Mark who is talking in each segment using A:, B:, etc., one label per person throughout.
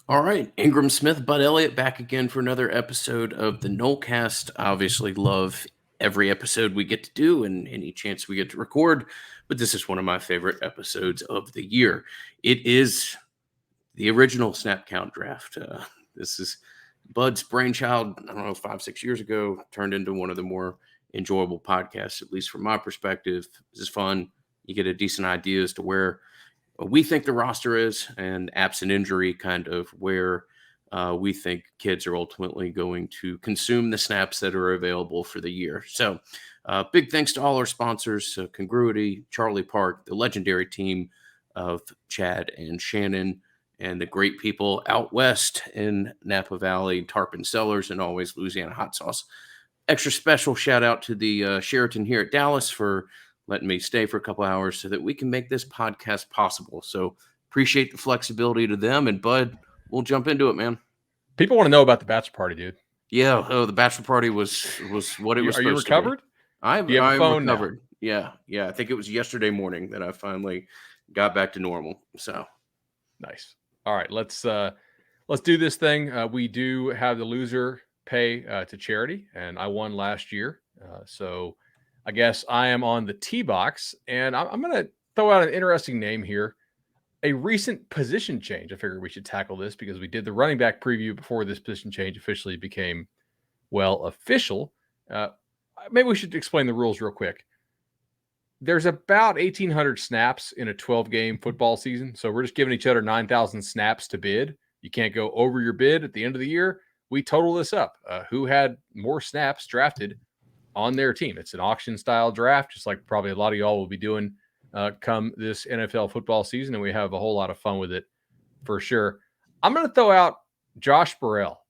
A: All right, Ingram Smith, Bud Elliott back again for another episode of the Nolecast. I obviously love every episode we get to do and any chance we get to record, but this is one of my favorite episodes of the year. It is the original Snap Count draft. This is Bud's brainchild, I don't know, 5, 6 years ago, turned into one of the more enjoyable podcasts, at least from my perspective. This is fun. You get a decent idea as to where we think the roster is, and absent injury, kind of where we think kids are ultimately going to consume the snaps that are available for the year. So, big thanks to all our sponsors, Congruity, Charlie Park, the legendary team of Chad and Shannon, and the great people out west in Napa Valley, Tarpon Cellars, and always Louisiana Hot Sauce. Extra special shout out to the Sheraton here at Dallas for letting me stay for a couple hours so that we can make this podcast possible. So appreciate the flexibility to them. And Bud, we'll jump into it, man.
B: People want to know about the bachelor party, dude.
A: Yeah. Oh, the bachelor party was what it was
B: Are you
A: supposed to be.
B: recovered? Do you have a
A: I'm
B: phone
A: recovered. Yeah. I think it was yesterday morning that I finally got back to normal. So
B: nice. All right, let's do this thing. We do have the loser pay to charity, and I won last year, so I guess I am on the tee box, and I'm going to throw out an interesting name here. A recent position change. I figured we should tackle this because we did the running back preview before this position change officially became, official. Maybe we should explain the rules real quick. There's about 1,800 snaps in a 12-game football season. So we're just giving each other 9,000 snaps to bid. You can't go over your bid at the end of the year. We total this up. Who had more snaps drafted on their team? It's an auction-style draft, just like probably a lot of y'all will be doing come this NFL football season, and we have a whole lot of fun with it for sure. I'm going to throw out Josh Burrell.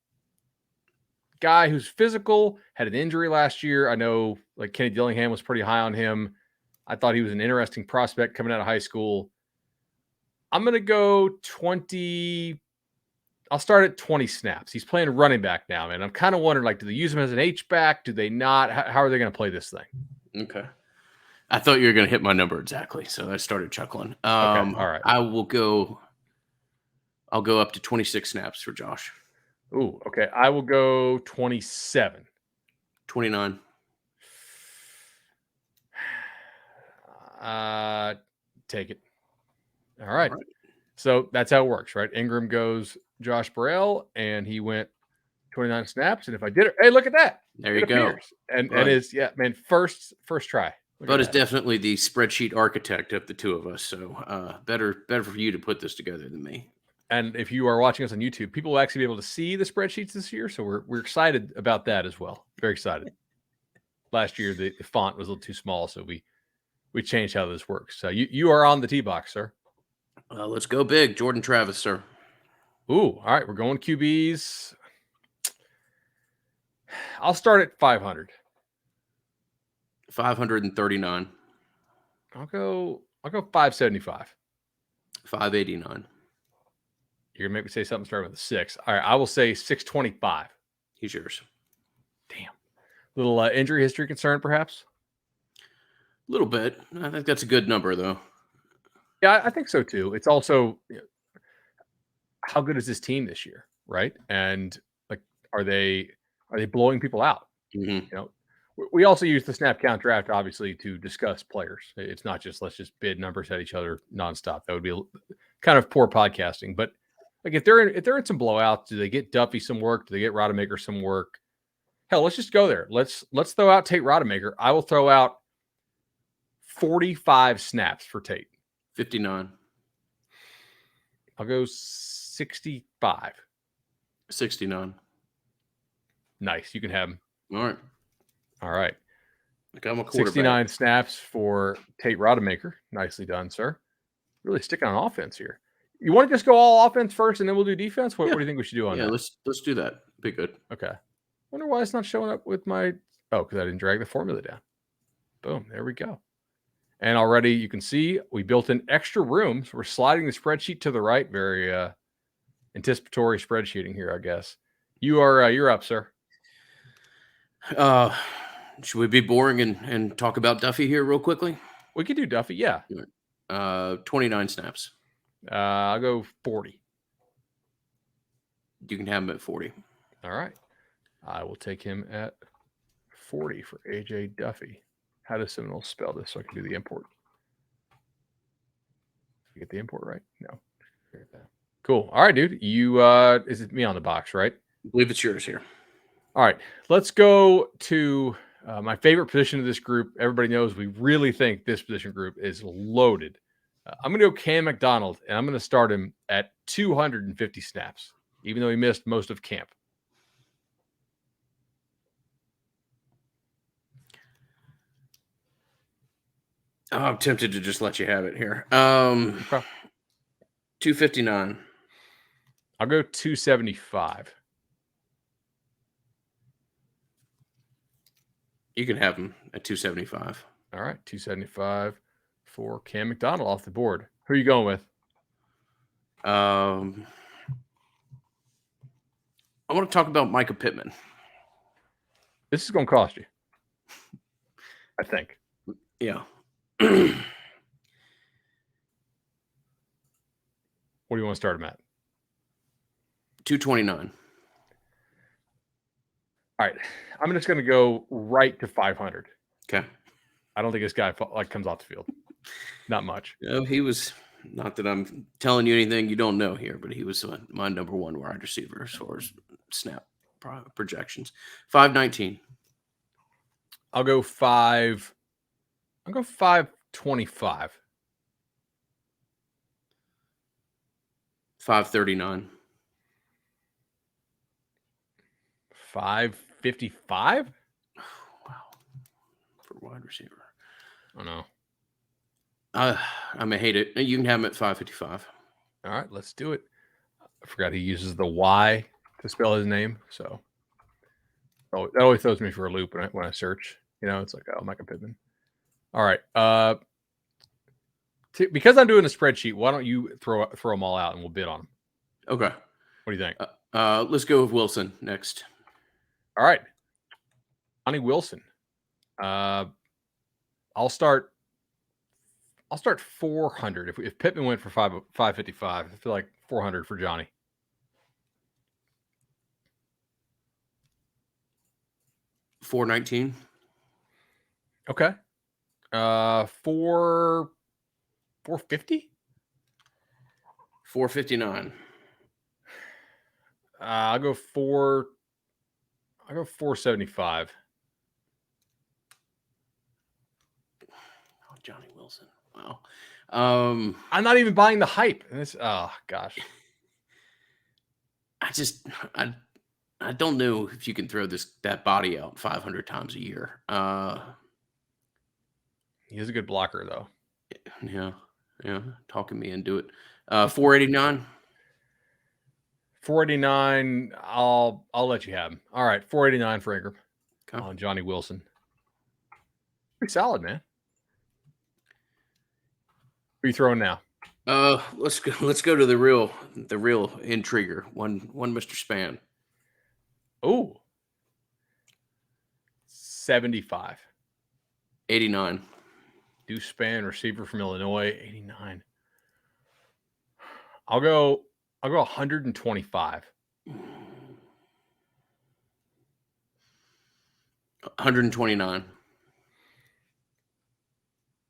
B: Guy who's physical, had an injury last year. I know like Kenny Dillingham was pretty high on him. I thought he was an interesting prospect coming out of high school. I'm going to go 20. I'll start at 20 snaps. He's playing running back now, man. I'm kind of wondering, like, do they use him as an H-back? Do they not? How are they going to play this thing?
A: okay. I thought you were going to hit my number exactly, so I started chuckling.
B: Okay, all right.
A: I'll go up to 26 snaps for Josh.
B: Ooh, okay. I will go 27.
A: 29.
B: Take it. All right. So that's how it works, right? Ingram goes Josh Burrell, and he went 29 snaps. And if I did it, hey, look at that.
A: There you go.
B: And is first try.
A: Bud is definitely the spreadsheet architect of the two of us. So better for you to put this together than me.
B: And if you are watching us on YouTube, people will actually be able to see the spreadsheets this year. So we're excited about that as well. Very excited. Last year, the font was a little too small, so we changed how this works. So you are on the tee box, sir.
A: Let's go big. Jordan Travis, sir.
B: Ooh, all right. We're going QBs. I'll start at 500.
A: 539.
B: I'll go 575.
A: 589.
B: You're going to make me say something starting with a 6. All right. I will say 625.
A: He's yours.
B: Damn. Little injury history concern, perhaps?
A: A little bit. I think that's a good number, though.
B: Yeah, I think so, too. It's also, how good is this team this year, right? And like, are they blowing people out?
A: Mm-hmm.
B: We also use the snap count draft, obviously, to discuss players. It's not just let's just bid numbers at each other nonstop. That would be kind of poor podcasting. But like if they're in some blowouts, do they get Duffy some work? Do they get Rodemaker some work? Hell, let's just go there. Let's throw out Tate Rodemaker. I will throw out 45 snaps for Tate.
A: 59.
B: I'll go 65.
A: 69.
B: Nice. You can have him.
A: All right.
B: I'm a quarterback. 69 snaps for Tate Rodemaker. Nicely done, sir. Really sticking on offense here. You want to just go all offense first and then we'll do defense? What do you think we should do on that?
A: Yeah, let's do that. Be good.
B: Okay. Wonder why it's not showing up with my... Oh, because I didn't drag the formula down. Boom. There we go. And already you can see we built in extra rooms. We're sliding the spreadsheet to the right. Very anticipatory spreadsheeting here, I guess. You're up, sir.
A: Should we be boring and talk about Duffy here real quickly?
B: We could do Duffy, yeah.
A: 29 snaps.
B: I'll go 40.
A: You can have him at 40.
B: All right. I will take him at 40 for AJ Duffy. How does Seminoles spell this so I can do the import? Did you get the import right? No. Cool. All right, dude. You is it me on the box, right?
A: I believe it's yours here.
B: All right. Let's go to my favorite position of this group. Everybody knows we really think this position group is loaded. I'm going to go Cam McDonald, and I'm going to start him at 250 snaps, even though he missed most of camp.
A: Oh, I'm tempted to just let you have it here. 259.
B: I'll go 275.
A: You can have him at 275.
B: All right, 275 for Cam McDonald off the board. Who are you going with?
A: I want to talk about Micah Pittman.
B: This is going to cost you, I think.
A: Yeah.
B: What do you want to start him at?
A: 229.
B: All right, I'm just going to go right to 500.
A: Okay.
B: I don't think this guy comes off the field. Not much.
A: He was, not that I'm telling you anything you don't know here, but he was my number one wide receiver as far as snap projections. 519.
B: I'll go 525.
A: 539.
B: 555?
A: Wow. For wide receiver.
B: I don't know.
A: I may hate it. You can have him at 555.
B: All right, let's do it. I forgot he uses the Y to spell his name. So that always throws me for a loop when I search. You know, it's like, oh, Micah Pittman. All right. Because I'm doing a spreadsheet, why don't you throw them all out and we'll bid on them?
A: Okay.
B: What do you think?
A: Let's go with Wilson next.
B: All right. Johnny Wilson. I'll start 400. If Pittman went for 555, I feel like 400 for Johnny.
A: $419.
B: Okay. 450?
A: 459.
B: I'll go 475.
A: Oh, Johnny Wilson. Wow. I'm
B: not even buying the hype. Oh gosh.
A: I don't know if you can throw that body out 500 times a year.
B: He is a good blocker though.
A: Yeah. Talking me into it. 489.
B: 489. I'll let you have him. All right, 489 for Ingram.
A: Okay.
B: On Johnny Wilson. Pretty solid, man. Who are you throwing now?
A: Let's go to the real intriguer. One Mr. Span.
B: Oh. 75.
A: 89.
B: Deuce Span, receiver from Illinois, 89. I'll go 125.
A: 129.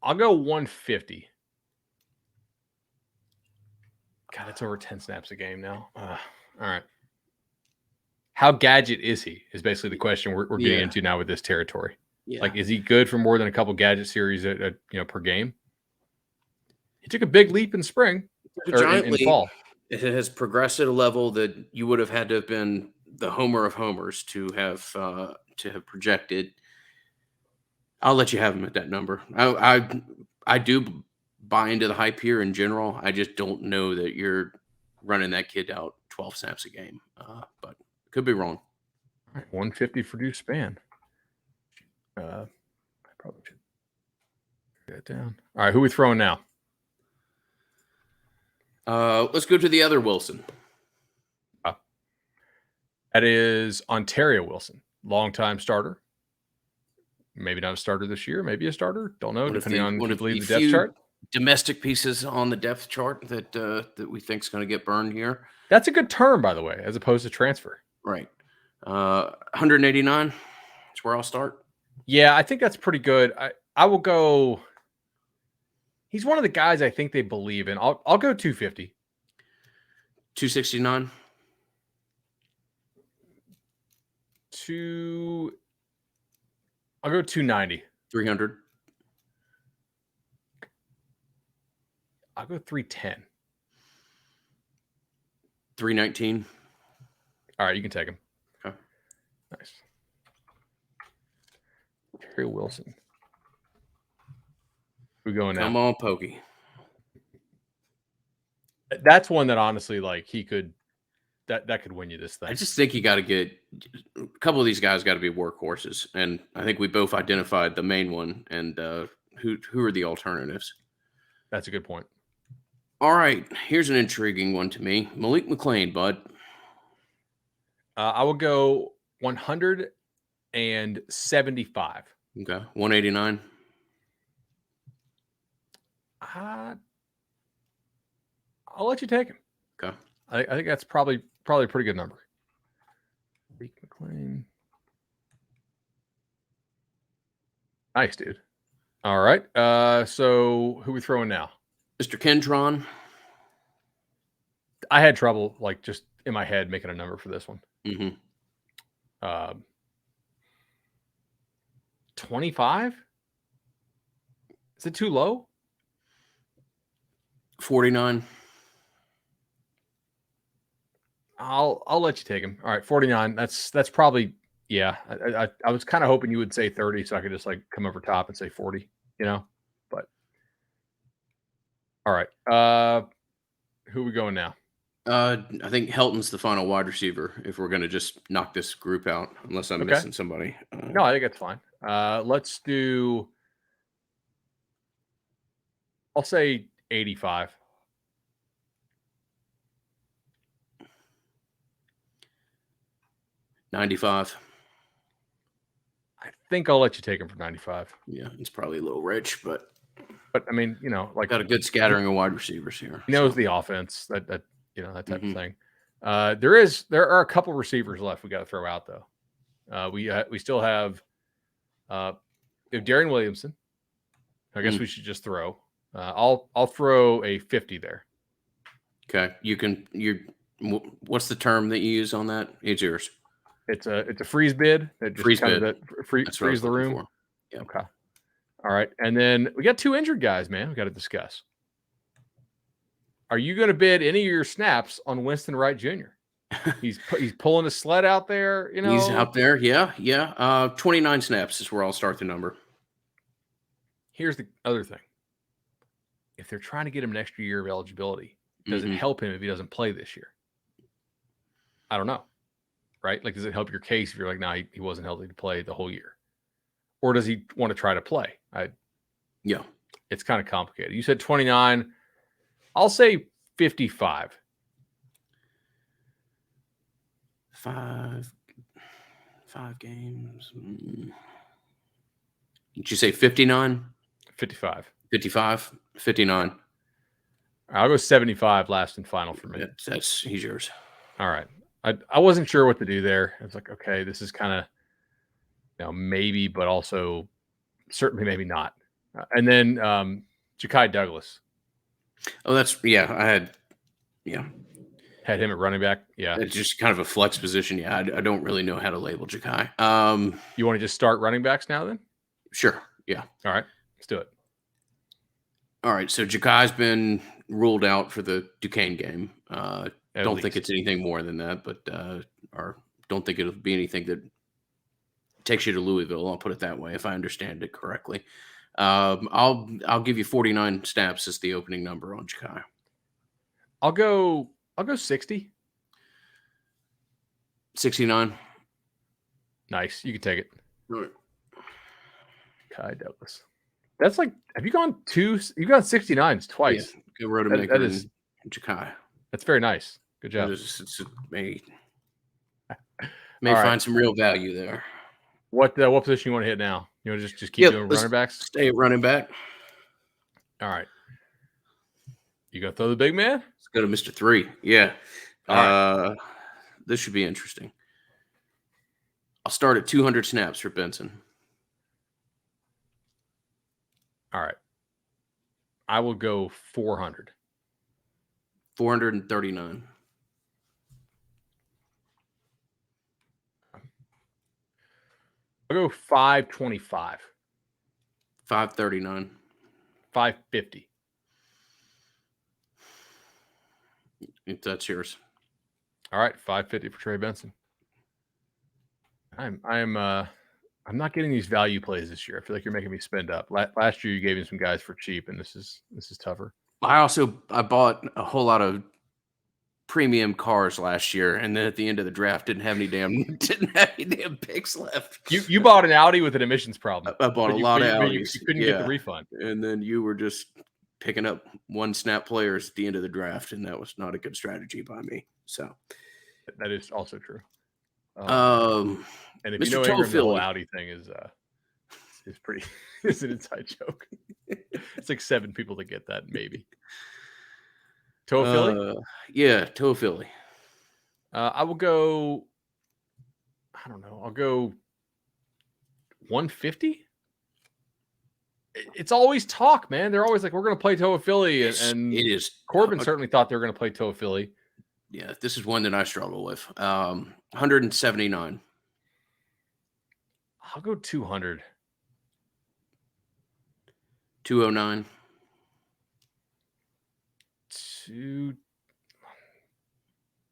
B: I'll go 150. God, it's over 10 snaps a game now. All right. How gadget is he? Is basically the question we're getting into now with this territory.
A: Yeah.
B: Like, is he good for more than a couple gadget series per game? He took a big leap in spring or in fall.
A: It has progressed at a level that you would have had to have been the homer of homers to have projected. I'll let you have him at that number. I do buy into the hype here in general. I just don't know that you're running that kid out 12 snaps a game, but could be wrong.
B: All right, 150 for Deuce Span. I probably should get that down. All right, who are we throwing now?
A: Let's go to the other Wilson.
B: That is Ontario Wilson, longtime starter. Maybe not a starter this year, maybe a starter. Don't know, depending on if you believe the depth chart.
A: Domestic pieces on the depth chart that we think is going to get burned here.
B: That's a good term, by the way, as opposed to transfer.
A: Right. 189. That's where I'll start.
B: Yeah, I think that's pretty good. I will go. He's one of the guys I think they believe in. I'll go 250.
A: 269.
B: I'll go 290.
A: 300.
B: I'll go 310.
A: 319.
B: All right, you can take him.
A: Okay.
B: Nice. Terry Wilson. We're going now.
A: Come on, Pokey.
B: That's one that honestly, like, he could that could win you this thing.
A: I just think you got to get a couple of these guys got to be workhorses, and I think we both identified the main one. And who are the alternatives?
B: That's a good point.
A: All right, here's an intriguing one to me. Malik McLean, bud.
B: I will go 175.
A: Okay, 189.
B: I'll let you take him.
A: Okay.
B: I think that's probably a pretty good number. Malik McLean. Nice, dude. All right. So who we throwing now?
A: Mr. Kendron.
B: I had trouble, like, just in my head making a number for this one. 25? Is it too low?
A: 49.
B: I'll let you take him. All right, 49. That's probably, yeah. I was kind of hoping you would say 30 so I could just, like, come over top and say 40, but all right. Who are we going now?
A: I think Helton's the final wide receiver if we're going to just knock this group out, unless I'm missing somebody.
B: No, I think that's fine. Let's do, I'll say 85.
A: 95.
B: I think I'll let you take him for 95.
A: Yeah, it's probably a little rich, but
B: I mean, like,
A: got a good scattering of wide receivers here.
B: He knows the offense, that that type of thing. There are a couple receivers left we got to throw out though. We still have Darren Williamson. I guess we should just throw. I'll throw a 50 there.
A: Okay, what's the term that you use on that? It's yours.
B: It's a freeze bid. That just
A: freeze
B: kind
A: bid.
B: Of freeze the room.
A: Yeah.
B: Okay. All right, and then we got 2 injured guys, man. We got to discuss. Are you going to bid any of your snaps on Winston Wright Jr.? He's pulling a sled out there.
A: He's out there. Yeah. 29 snaps is where I'll start the number.
B: Here's the other thing. If they're trying to get him an extra year of eligibility, does it help him if he doesn't play this year? I don't know. Right? Like, does it help your case if you're like, nah, he wasn't healthy to play the whole year? Or does he want to try to play?
A: Yeah.
B: It's kind of complicated. You said 29. I'll say 55.
A: 5 games. Did you say 59?
B: 55.
A: 55? 59.
B: I'll go 75 last and final for me.
A: He's yours.
B: All right. I wasn't sure what to do there. I was like, okay, this is kind of, maybe, but also certainly maybe not. And then Ja'Kai Douglas.
A: Oh, I had
B: him at running back. Yeah.
A: It's just kind of a flex position. Yeah, I don't really know how to label Ja'Kai.
B: You want to just start running backs now then?
A: Sure. Yeah.
B: All right. Let's do it.
A: All right. So Ja'Kai's been ruled out for the Duquesne game. Don't think it's anything more than that, but or don't think it'll be anything that takes you to Louisville. I'll put it that way if I understand it correctly. I'll give you 49 snaps as the opening number on Ja'Kai.
B: I'll go 60.
A: 69.
B: Nice. You can take it.
A: All right.
B: Kai Douglas. That's like, have you gone 69s twice?
A: Yeah. Good road to make it in Ja'Kai.
B: That's very nice. Good job.
A: May find some real value there.
B: What position you want to hit now? You want to just keep doing running backs?
A: Stay at running back.
B: All right. You gonna throw the big man?
A: Let's go to Mr. 3. Yeah.
B: All right.
A: This should be interesting. I'll start at 200 snaps for Benson.
B: All right. I will go 400.
A: 439.
B: I'll go 525.
A: 539.
B: 550.
A: If that's yours.
B: All right, 550 for Trey Benson. I'm not getting these value plays this year. I feel like you're making me spend up. Last year you gave me some guys for cheap, and this is tougher.
A: I bought a whole lot of premium cars last year, and then at the end of the draft didn't have any damn picks left.
B: You bought an Audi with an emissions problem.
A: I bought a lot of Audis.
B: You couldn't get the refund.
A: And then you were just picking up one snap players at the end of the draft, and that was not a good strategy by me. So
B: that is also true. And if
A: Mr.
B: you know Ingram, the whole Audi thing is pretty it's an inside joke. It's like 7 people that get that, maybe. Toa-Philly?
A: Yeah, Toa-Philly.
B: I will go, I don't know, I'll go 150. It's always talk, man. They're always like, we're going to play Toa-Philly. And
A: it is.
B: Corbin certainly thought they were going to play Toa-Philly.
A: Yeah, this is one that I struggle with. 179.
B: I'll go 200.
A: 209.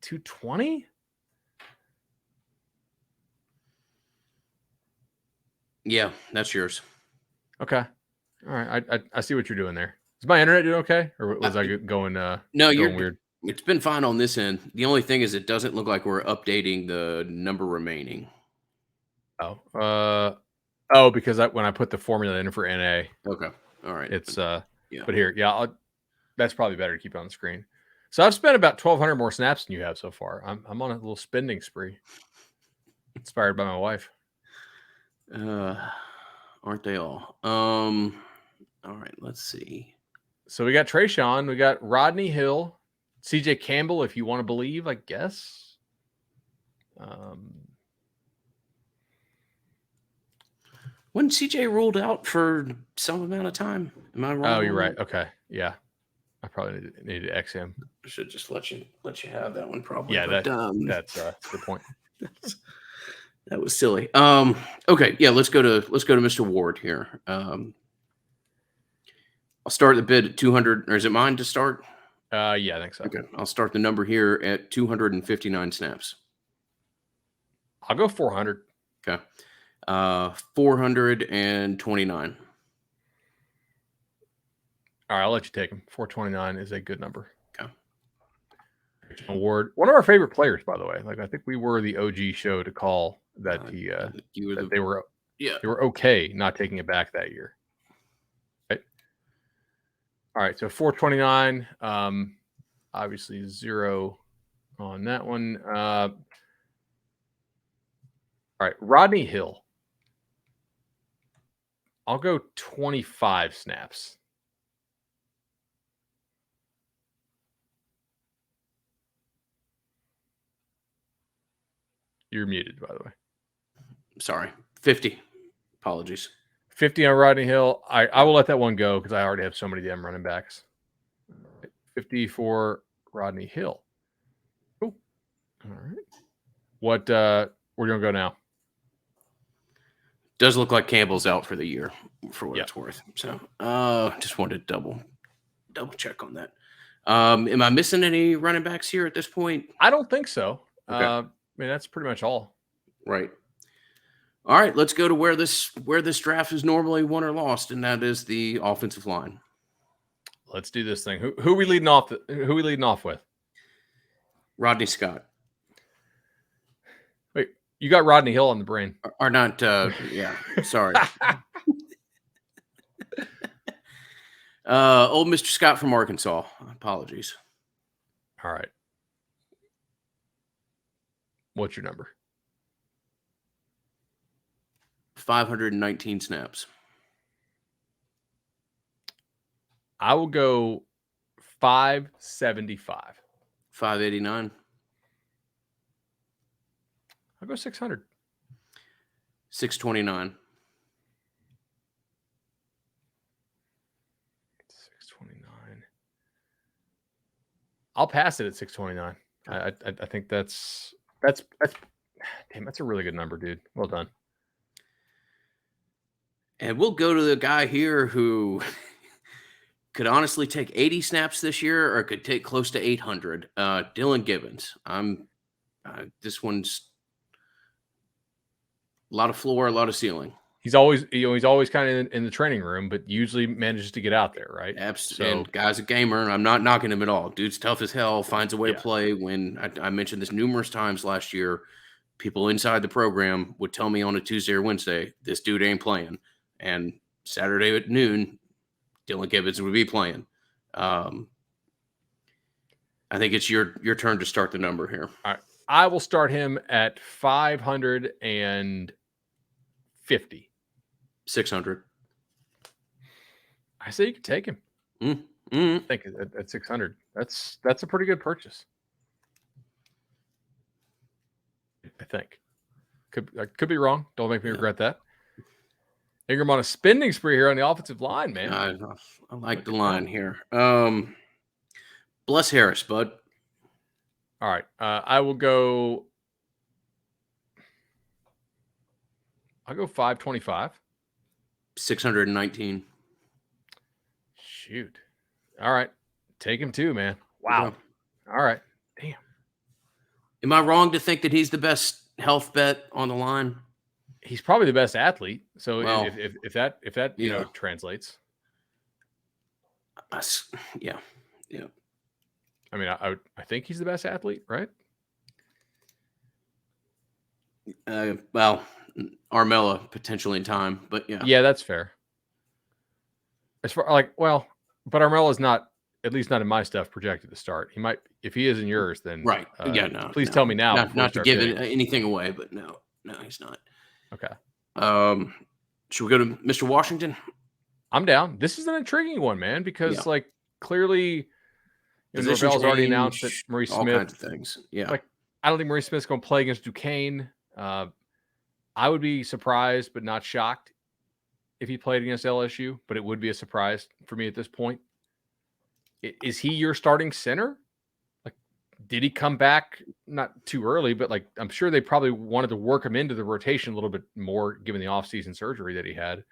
B: 220.
A: Yeah, that's yours.
B: Okay. All right. I see what you're doing there. Is my internet doing okay? Or was I going
A: no,
B: you're weird?
A: It's been fine on this end. The only thing is it doesn't look like we're updating the number remaining.
B: Oh. Because when I put the formula in for NA.
A: Okay. All right.
B: It's yeah. But here, yeah, that's probably better to keep it on the screen. So I've spent about 1,200 more snaps than you have so far. I'm on a little spending spree. Inspired by my wife.
A: Aren't they all? All right, let's see.
B: So we got Trayshawn, we got Rodney Hill, CJ Campbell, if you want to believe, I guess.
A: When CJ ruled out for some amount of time, am I wrong?
B: Oh, you're right. Okay, yeah, I probably need to X him.
A: I should just let you have that one, probably.
B: Yeah, but, that's a good point.
A: That was silly. Okay, yeah, let's go to Mr. Ward here. I'll start the bid at 200, or is it mine to start?
B: Yeah, I think so.
A: Okay, I'll start the number here at 259 snaps.
B: I'll go 400.
A: Okay. 429.
B: All right, I'll let you take him. 429 is a good number.
A: Okay.
B: Award, one of our favorite players, by the way. Like, I think we were the OG show to call that they were okay not taking it back that year. Right. All right, so 429. Obviously 0 on that one. All right, Rodney Hill. I'll go 25 snaps. You're muted, by the way.
A: Sorry. 50. Apologies.
B: 50 on Rodney Hill. I will let that one go because I already have so many damn running backs. 50 for Rodney Hill. Oh, all right. What we're gonna go now?
A: Does look like Campbell's out for the year, for what it's worth. So, just wanted to double check on that. Am I missing any running backs here at this point?
B: I don't think so.
A: Okay.
B: I mean, that's pretty much all.
A: Right. All right, let's go to where this draft is normally won or lost, and that is the offensive line.
B: Let's do this thing. Who are we leading off? Who are we leading off with?
A: Rodney Scott.
B: Wait, you got Rodney Hill on the brain.
A: Or not, yeah, sorry. Old Mr. Scott from Arkansas. Apologies.
B: All right. What's your number?
A: 519 snaps.
B: I will go 575.
A: 589.
B: I'll go 600.
A: 629.
B: 629. I'll pass it at 629. I think that's damn, that's a really good number, dude. Well done.
A: And we'll go to the guy here who could honestly take 80 snaps this year or could take close to 800. Dylan Gibbons. This one's a lot of floor, a lot of ceiling.
B: He's always kind of in the training room, but usually manages to get out there, right?
A: Absolutely. And guy's a gamer. I'm not knocking him at all. Dude's tough as hell, finds a way to
B: Yeah.
A: play. When I mentioned this numerous times last year, people inside the program would tell me on a Tuesday or Wednesday, this dude ain't playing. And Saturday at noon, Dylan Gibbons would be playing. I think it's your turn to start the number here.
B: All right. I will start him at 550.
A: 600.
B: I say you can take him.
A: Mm-hmm.
B: I think at 600. That's a pretty good purchase. I think. I could be wrong. Don't make me regret that. Ingram on a spending spree here on the offensive line, man.
A: I like the line here. Bless Harris, bud.
B: All right. I'll go 525.
A: 619.
B: Shoot. All right. Take him too, man. Wow.
A: Okay.
B: All right. Damn.
A: Am I wrong to think that he's the best health bet on the line?
B: He's probably the best athlete. So
A: Well,
B: if that you know translates.
A: Yeah.
B: I mean, I think he's the best athlete, right?
A: Well, Armella potentially in time, but yeah.
B: Yeah, that's fair. As far but Armella's not, at least not in my stuff, projected to start. He might, if he is in yours, then
A: right. No.
B: Please tell me now.
A: Not to give anything away, but no, he's not.
B: Okay.
A: Should we go to Mr. Washington?
B: I'm down. This is an intriguing one, man, because clearly, Burrell's already announced that Maurice Smith.
A: All kinds of things. Yeah.
B: I don't think Maurice Smith's going to play against Duquesne. I would be surprised, but not shocked if he played against LSU, but it would be a surprise for me at this point. Is he your starting center? Did he come back not too early, but I'm sure they probably wanted to work him into the rotation a little bit more given the offseason surgery that he had.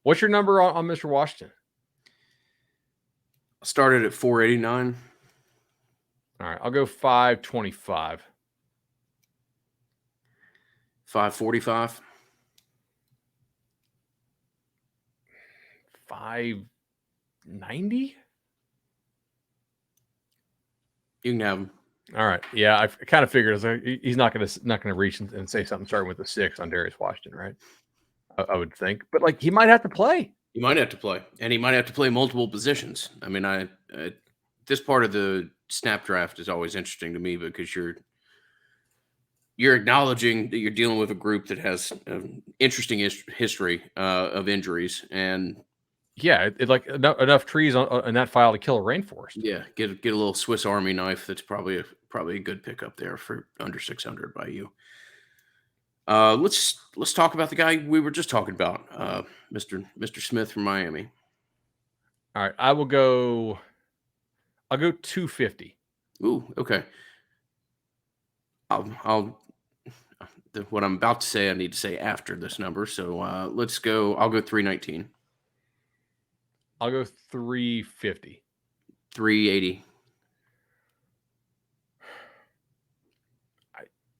B: What's your number on Mr. Washington?
A: Started at 489.
B: All right, I'll go 525.
A: 545.
B: 590.
A: You can have him.
B: All right. Yeah, I kind of figured he's not gonna reach and say something starting with a 6 on Darius Washington, right? I would think, but he might have to play.
A: He might have to play, and he might have to play multiple positions. I mean, this part of the snap draft is always interesting to me because you're acknowledging that you're dealing with a group that has interesting history of injuries, and
B: enough trees on that file to kill a rainforest.
A: Yeah, get a little Swiss Army knife. That's probably a good pickup there for under 600 by you. Let's talk about the guy we were just talking about, Mr. Smith from Miami.
B: All right, I'll go 250.
A: Ooh, okay. What I'm about to say, I need to say after this number. So let's go. I'll go 319.
B: I'll go 350.
A: 380.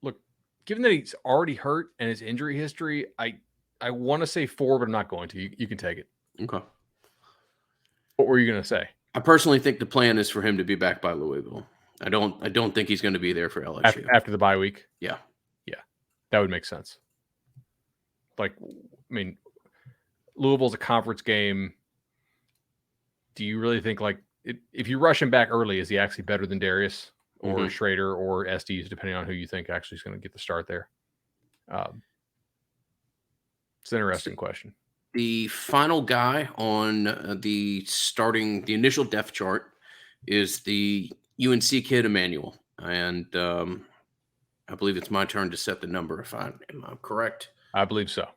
B: Look, given that he's already hurt and his injury history, I want to say 4, but I'm not going to. You can take it.
A: Okay.
B: What were you going to say?
A: I personally think the plan is for him to be back by Louisville. I don't think he's going to be there for LSU
B: after the bye week.
A: Yeah,
B: that would make sense. Louisville's a conference game. Do you really think if you rush him back early, is he actually better than Darius or Schrader or Estes, depending on who you think actually is going to get the start there? It's an interesting question.
A: The final guy on the initial depth chart is the UNC kid Emmanuel, and I believe it's my turn to set the number if am I correct?
B: I believe so.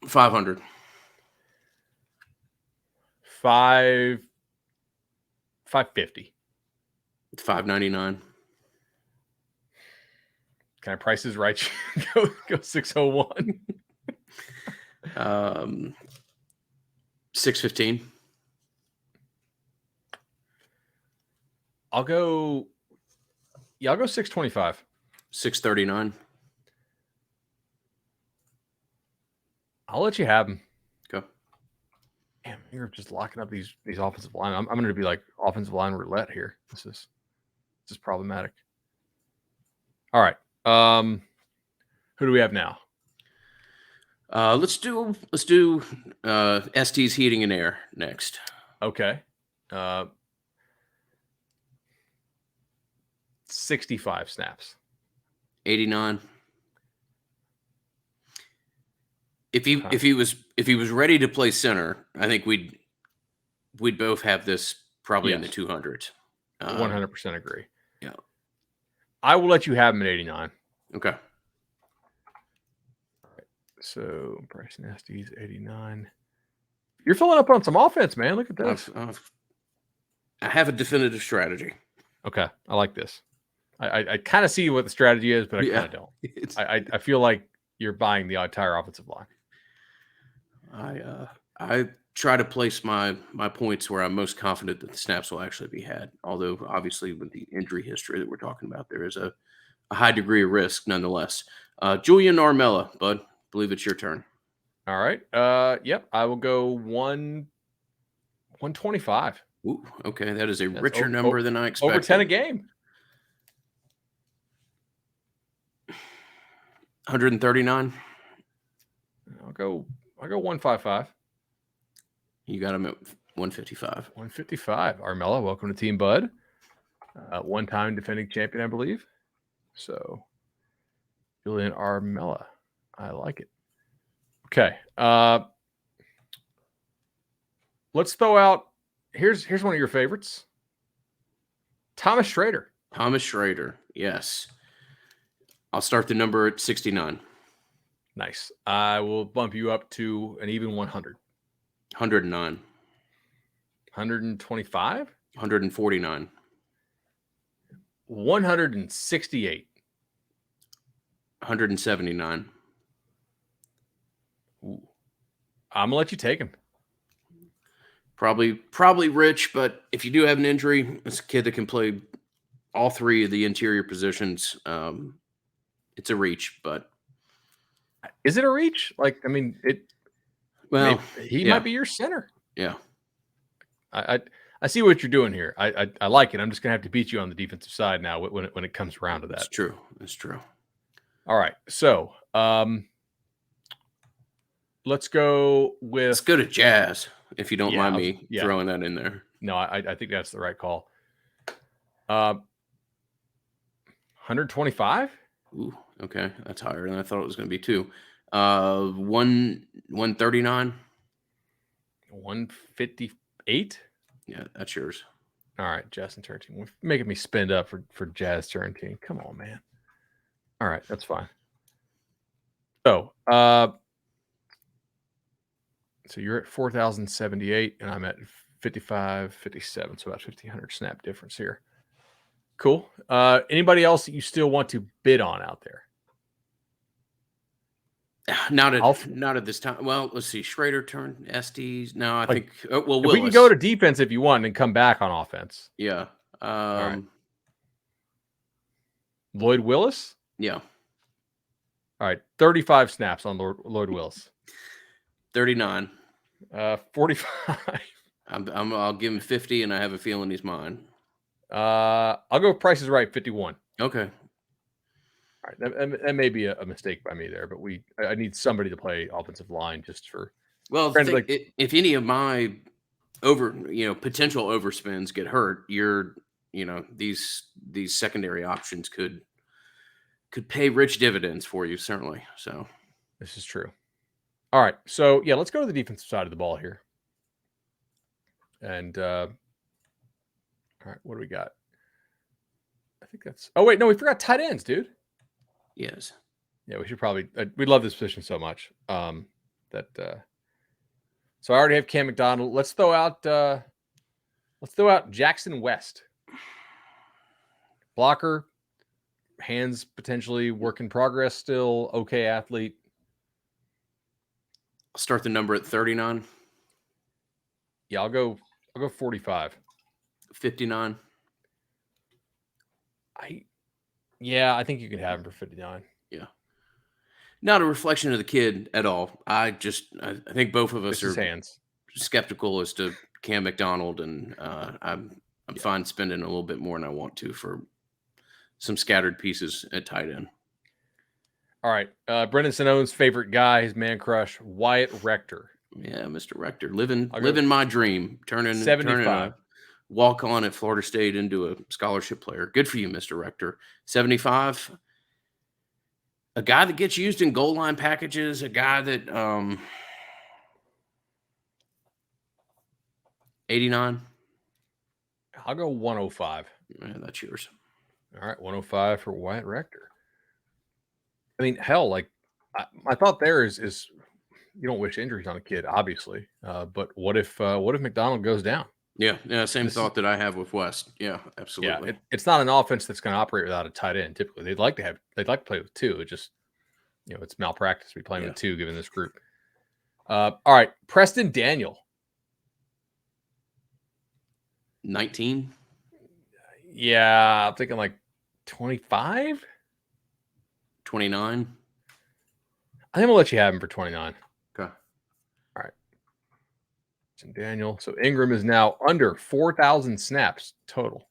A: 500.
B: 550.
A: 599.
B: Can I price this right? go 601.
A: 615.
B: I'll go 625.
A: 639.
B: I'll let you have them.
A: Go.
B: Damn, you're just locking up these offensive line. I'm going to be like offensive line roulette here. This is problematic. All right. Who do we have now?
A: Let's do ST's heating and air next.
B: Okay. 65 snaps.
A: 89. If he was ready to play center, I think we'd both have this probably in the 200s.
B: 100% agree.
A: Yeah.
B: I will let you have him at 89.
A: Okay.
B: So Bryce Nasty's 89. You're filling up on some offense, man. Look at this.
A: I have a definitive strategy.
B: Okay, I like this. I kind of see what the strategy is, but I kind of don't. I feel like you're buying the entire offensive line.
A: I try to place my points where I'm most confident that the snaps will actually be had. Although obviously with the injury history that we're talking about, there is a high degree of risk nonetheless. Julian Armella, bud, I believe it's your turn.
B: All right. Yep. I will go 125.
A: Ooh, okay. That is a richer number than I expected.
B: Over 10 a game.
A: 139.
B: I'll go 155.
A: You got him at 155.
B: 155. Armella, welcome to Team Bud. One-time defending champion, I believe. So, Julian Armella. I like it. Okay. Let's throw out. Here's one of your favorites. Thomas Schrader.
A: Thomas Schrader. Yes. I'll start the number at 69.
B: Nice. I will bump you up to an even 100.
A: 109.
B: 125.
A: 149.
B: 168.
A: 179.
B: Ooh. I'm gonna let you take him.
A: Probably rich, but if you do have an injury, it's a kid that can play all three of the interior positions. It's a reach, but
B: is it a reach? Like, I mean,
A: well,
B: he might be your center.
A: Yeah.
B: I see what you're doing here. I like it. I'm just gonna have to beat you on the defensive side now when it comes around to that.
A: It's true. It's true.
B: All right. So let's go
A: to Jazz, if you don't mind me
B: throwing
A: that in there.
B: No, I think that's the right call. 125.
A: Ooh, okay, that's higher than I thought it was going to be too. 139.
B: 158.
A: Yeah, that's yours.
B: All right, Jazz and Turn Team. Making me spend up for Jazz Turn Team. Come on, man. All right, that's fine. So, so you're at 4,078, and I'm at 55.57. So about 1,500 snap difference here. Cool. Anybody else that you still want to bid on out there?
A: Not at this time. Well, let's see. Schrader turned SDs. No, I think. Well,
B: we can go to defense if you want, and come back on offense.
A: Yeah.
B: Right. Lloyd Willis.
A: Yeah.
B: All right. 35 snaps on Lloyd Willis.
A: 39.
B: 45.
A: I'll give him 50, and I have a feeling he's mine.
B: I'll go Price is Right, 51.
A: Okay.
B: All right, that may be a mistake by me there, but I need somebody to play offensive line just for.
A: Well, if any of my potential overspends get hurt, these secondary options could pay rich dividends for you, certainly. So
B: this is true. All right, so yeah, let's go to the defensive side of the ball here. And all right, what do we got? think that's. Oh wait, no, we forgot tight ends, dude.
A: Yes.
B: Yeah, we should probably. We love this position so much. That. So I already have Cam McDonald. Let's throw out. Let's throw out Jackson West. Blocker, hands potentially work in progress still. Okay athlete.
A: I'll start the number at 39.
B: Yeah, I'll go 45.
A: 59.
B: I think you can have him for 59.
A: Yeah. Not a reflection of the kid at all. I think both of us
B: Just his
A: are
B: hands.
A: skeptical as to Cam McDonald, and I'm fine spending a little bit more than I want to for some scattered pieces at tight end.
B: All right. Brendan Sinone's favorite guy, his man crush, Wyatt Rector.
A: Yeah, Mr. Rector, living my dream, turning
B: 75.
A: a walk on at Florida State into a scholarship player. Good for you, Mr. Rector. 75. A guy that gets used in goal line packages, a guy that 89.
B: I'll go 105.
A: Yeah, that's yours.
B: All right, 105 for Wyatt Rector. I mean, hell, like my thought there is you don't wish injuries on a kid, obviously. But what if McDonald goes down?
A: Yeah, same thought that I have with West. Yeah, absolutely.
B: Yeah, it's not an offense that's going to operate without a tight end. Typically, they'd like to play with two. It just it's malpractice to be playing with two given this group. All right, Preston Daniel.
A: 19.
B: Yeah, I'm thinking like 25.
A: 29.
B: I think I'm gonna let you have him for 29.
A: Okay.
B: All right. Daniel. So Ingram is now under 4,000 snaps total.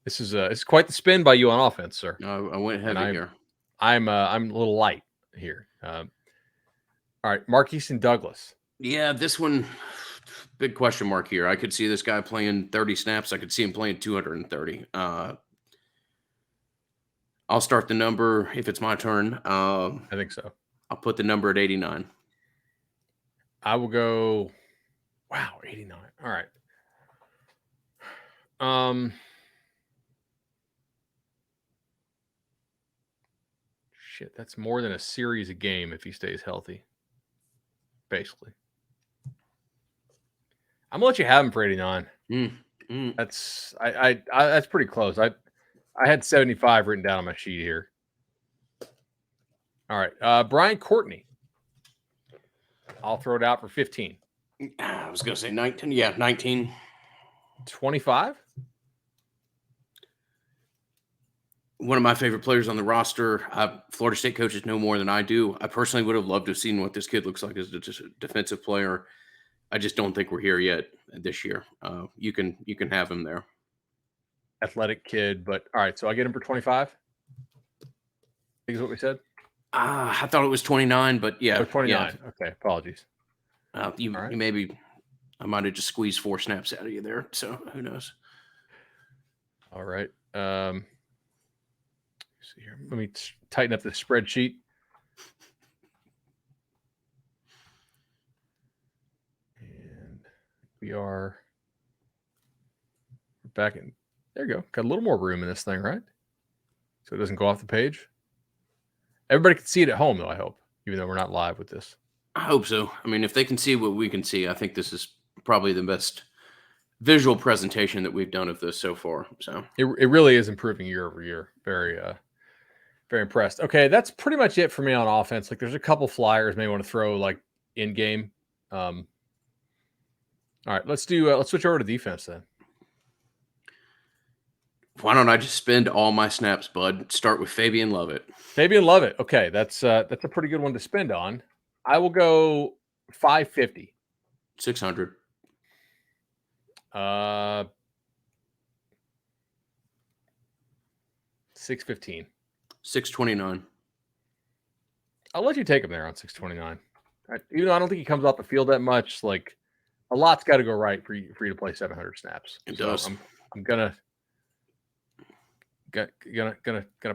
B: This is quite the spin by you on offense, sir.
A: I went heavy here.
B: I'm a little light here. All right, Marquise and Douglas.
A: Yeah, this one, big question mark here. I could see this guy playing 30 snaps. I could see him playing 230. I'll start the number if it's my turn.
B: I think so.
A: I'll put the number at 89.
B: I will go. Wow, 89. All right. Shit, that's more than a series a game if he stays healthy. Basically. I'm gonna let you have him for 89. That's that's pretty close. I had 75 written down on my sheet here. All right. Brian Courtney. I'll throw it out for 15.
A: I was gonna say 19. Yeah, 19.
B: 25.
A: One of my favorite players on the roster. Florida State coaches know more than I do. I personally would have loved to have seen what this kid looks like as a defensive player. I just don't think we're here yet this year. You can have him there.
B: Athletic kid, but all right. So I get him for 25. I think is what we said.
A: I thought it was 29, but yeah,
B: 29. Yeah. Okay, apologies.
A: You maybe I might have just squeezed 4 snaps out of you there. So who knows?
B: All right. See here. Let me tighten up the spreadsheet. And we are back in. There you go. Got a little more room in this thing, right? So it doesn't go off the page. Everybody can see it at home, though, I hope, even though we're not live with this.
A: I hope so. I mean, if they can see what we can see, I think this is probably the best visual presentation that we've done of this so far. So
B: it really is improving year over year. Very impressed. Okay, that's pretty much it for me on offense. Like, there's a couple flyers may want to throw like in game. All right, let's switch over to defense then.
A: Why don't I just spend all my snaps, bud? Start with Fabian Lovett.
B: Fabian Lovett. Okay, that's a pretty good one to spend on. I will go 550.
A: 600.
B: 615.
A: 629.
B: I'll let you take him there on 629. Even though I don't think he comes off the field that much, like a lot's got to go right for you to play 700 snaps.
A: It does.
B: I'm gonna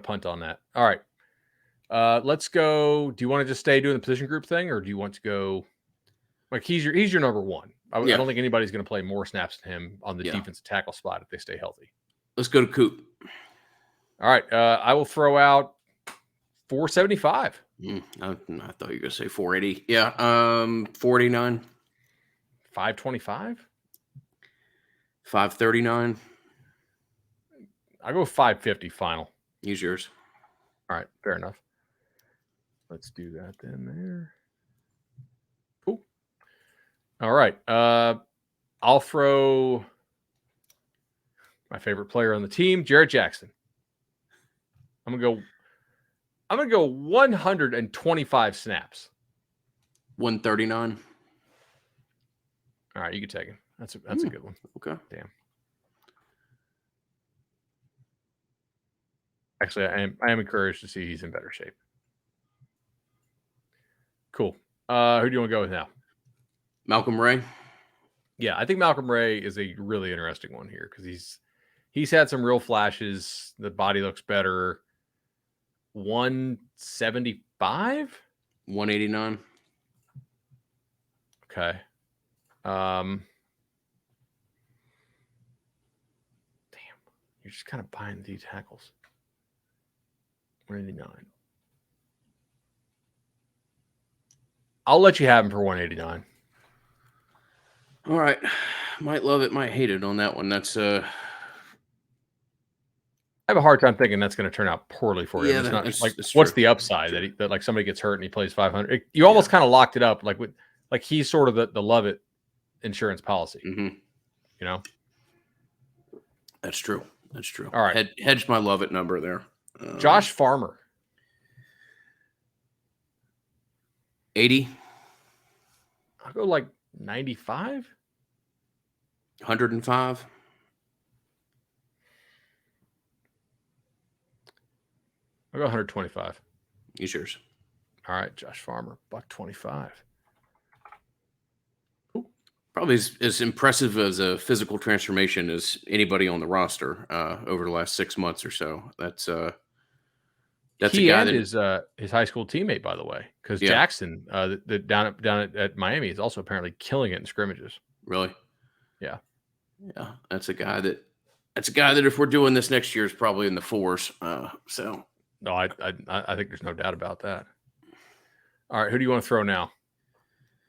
B: punt on that. All right. Let's go. Do you want to just stay doing the position group thing, or do you want to go? Like he's your number one. I don't think anybody's going to play more snaps than him on the defensive tackle spot if they stay healthy.
A: Let's go to Coop.
B: All right. I will throw out 475.
A: I thought you were going to say 480. Yeah. 49.
B: 525.
A: 539.
B: I'll go 550 final.
A: Use yours.
B: All right. Fair enough. Let's do that then there. Cool. All right. I'll throw my favorite player on the team, Jared Jackson. I'm gonna go 125 snaps.
A: 139.
B: All right, you can take him. That's a good one.
A: Okay.
B: Damn. Actually, I am encouraged to see he's in better shape. Cool. Who do you want to go with now?
A: Malcolm Ray.
B: Yeah, I think Malcolm Ray is a really interesting one here because he's had some real flashes. The body looks better. 175?
A: 189.
B: Okay. Damn. You're just kind of buying the tackles. 189. I'll let you have him for 189.
A: All right. Might love it, might hate it on that one. That's
B: I have a hard time thinking that's going to turn out poorly for you.
A: Yeah,
B: It's not
A: that's-
B: like
A: that's
B: what's
A: true.
B: the upside that like somebody gets hurt and he plays 500? You almost kind of locked it up like he's sort of the love it insurance policy.
A: Mm-hmm.
B: You know?
A: That's true. That's true.
B: All right.
A: Hedged my love it number there.
B: Josh Farmer.
A: 80.
B: I'll go like 95.
A: 105.
B: I'll go 125.
A: Use yours.
B: All right, Josh Farmer, $125.
A: Probably as impressive as a physical transformation as anybody on the roster over the last 6 months or so. That's a guy that
B: is his high school teammate, by the way, because
A: Yeah.
B: Jackson, down at Miami, is also apparently killing it in scrimmages.
A: really,
B: Yeah.
A: That's a guy that if we're doing this next year is probably in the fours. So
B: No, I think there's no doubt about that. All right, who do you want to throw now?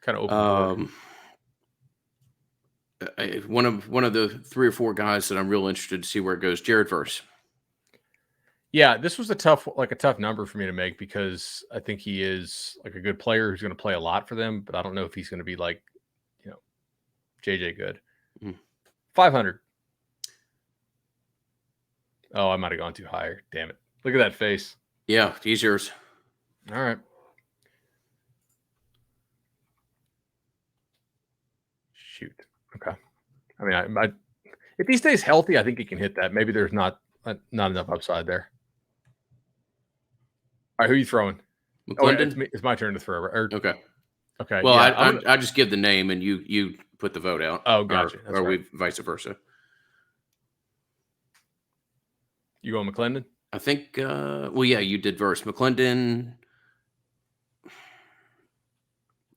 B: Kind of open board.
A: One of the 3 or 4 guys that I'm real interested to see where it goes. Jared Verse.
B: Yeah, this was a tough number for me to make because I think he is like a good player who's going to play a lot for them, but I don't know if he's going to be like, JJ good. 500. Oh, I might have gone too high. Damn it. Look at that face.
A: Yeah, he's yours.
B: All right. Shoot. Okay. I mean, I if he stays healthy, I think he can hit that. Maybe there's not enough upside there. All right, who are you throwing?
A: McClendon?
B: It's my turn to throw.
A: Okay.
B: Okay.
A: Well,
B: yeah,
A: I just give the name and you put the vote out.
B: Oh, gotcha.
A: Or we vice versa.
B: You going McClendon?
A: I think. Well, yeah, you did Verse. McClendon.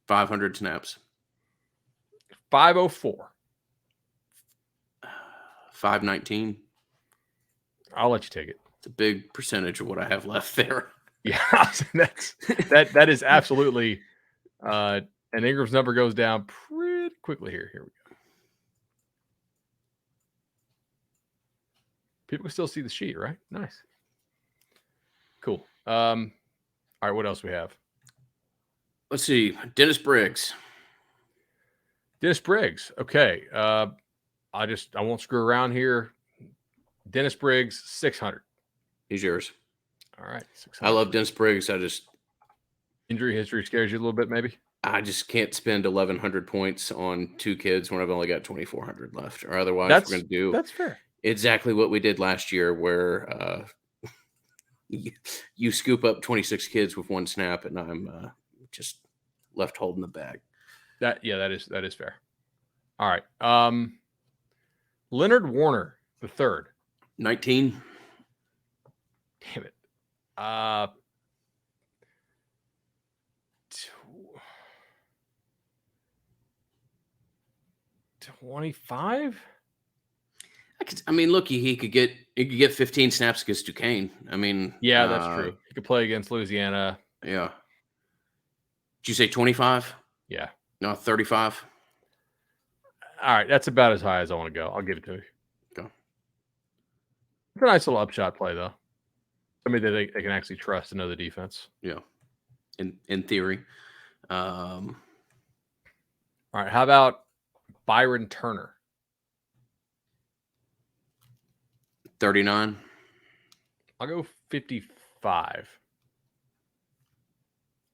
A: 500 snaps.
B: 504.
A: 519.
B: I'll let you take it.
A: It's a big percentage of what I have left there.
B: Yeah, that is absolutely. And Ingram's number goes down pretty quickly here. Here we go. People can still see the sheet, right? Nice. Cool. All right, what else we have?
A: Let's see. Dennis Briggs.
B: Okay. I won't screw around here. Dennis Briggs, 600.
A: He's yours.
B: All right. 600.
A: I love Dennis Briggs.
B: Injury history scares you a little bit, maybe?
A: I just can't spend 1,100 points on 2 kids when I've only got 2,400 left. Or otherwise, we're going to do
B: that's fair.
A: Exactly what we did last year, where you scoop up 26 kids with 1 snap, and I'm just left holding the bag.
B: That is fair. All right. Leonard Warner, the third.
A: 19.
B: Damn it. 25?
A: I mean, look, he could get You could get 15 snaps against Duquesne. I mean,
B: Yeah, that's true. You could play against Louisiana.
A: Yeah. Did you say 25?
B: Yeah.
A: No, 35.
B: All right, that's about as high as I want to go. I'll give it to you.
A: Okay.
B: It's a nice little upshot play, though. Somebody that they can actually trust and know the defense.
A: Yeah. In theory.
B: All right, how about Byron Turner?
A: 39.
B: I'll go 55.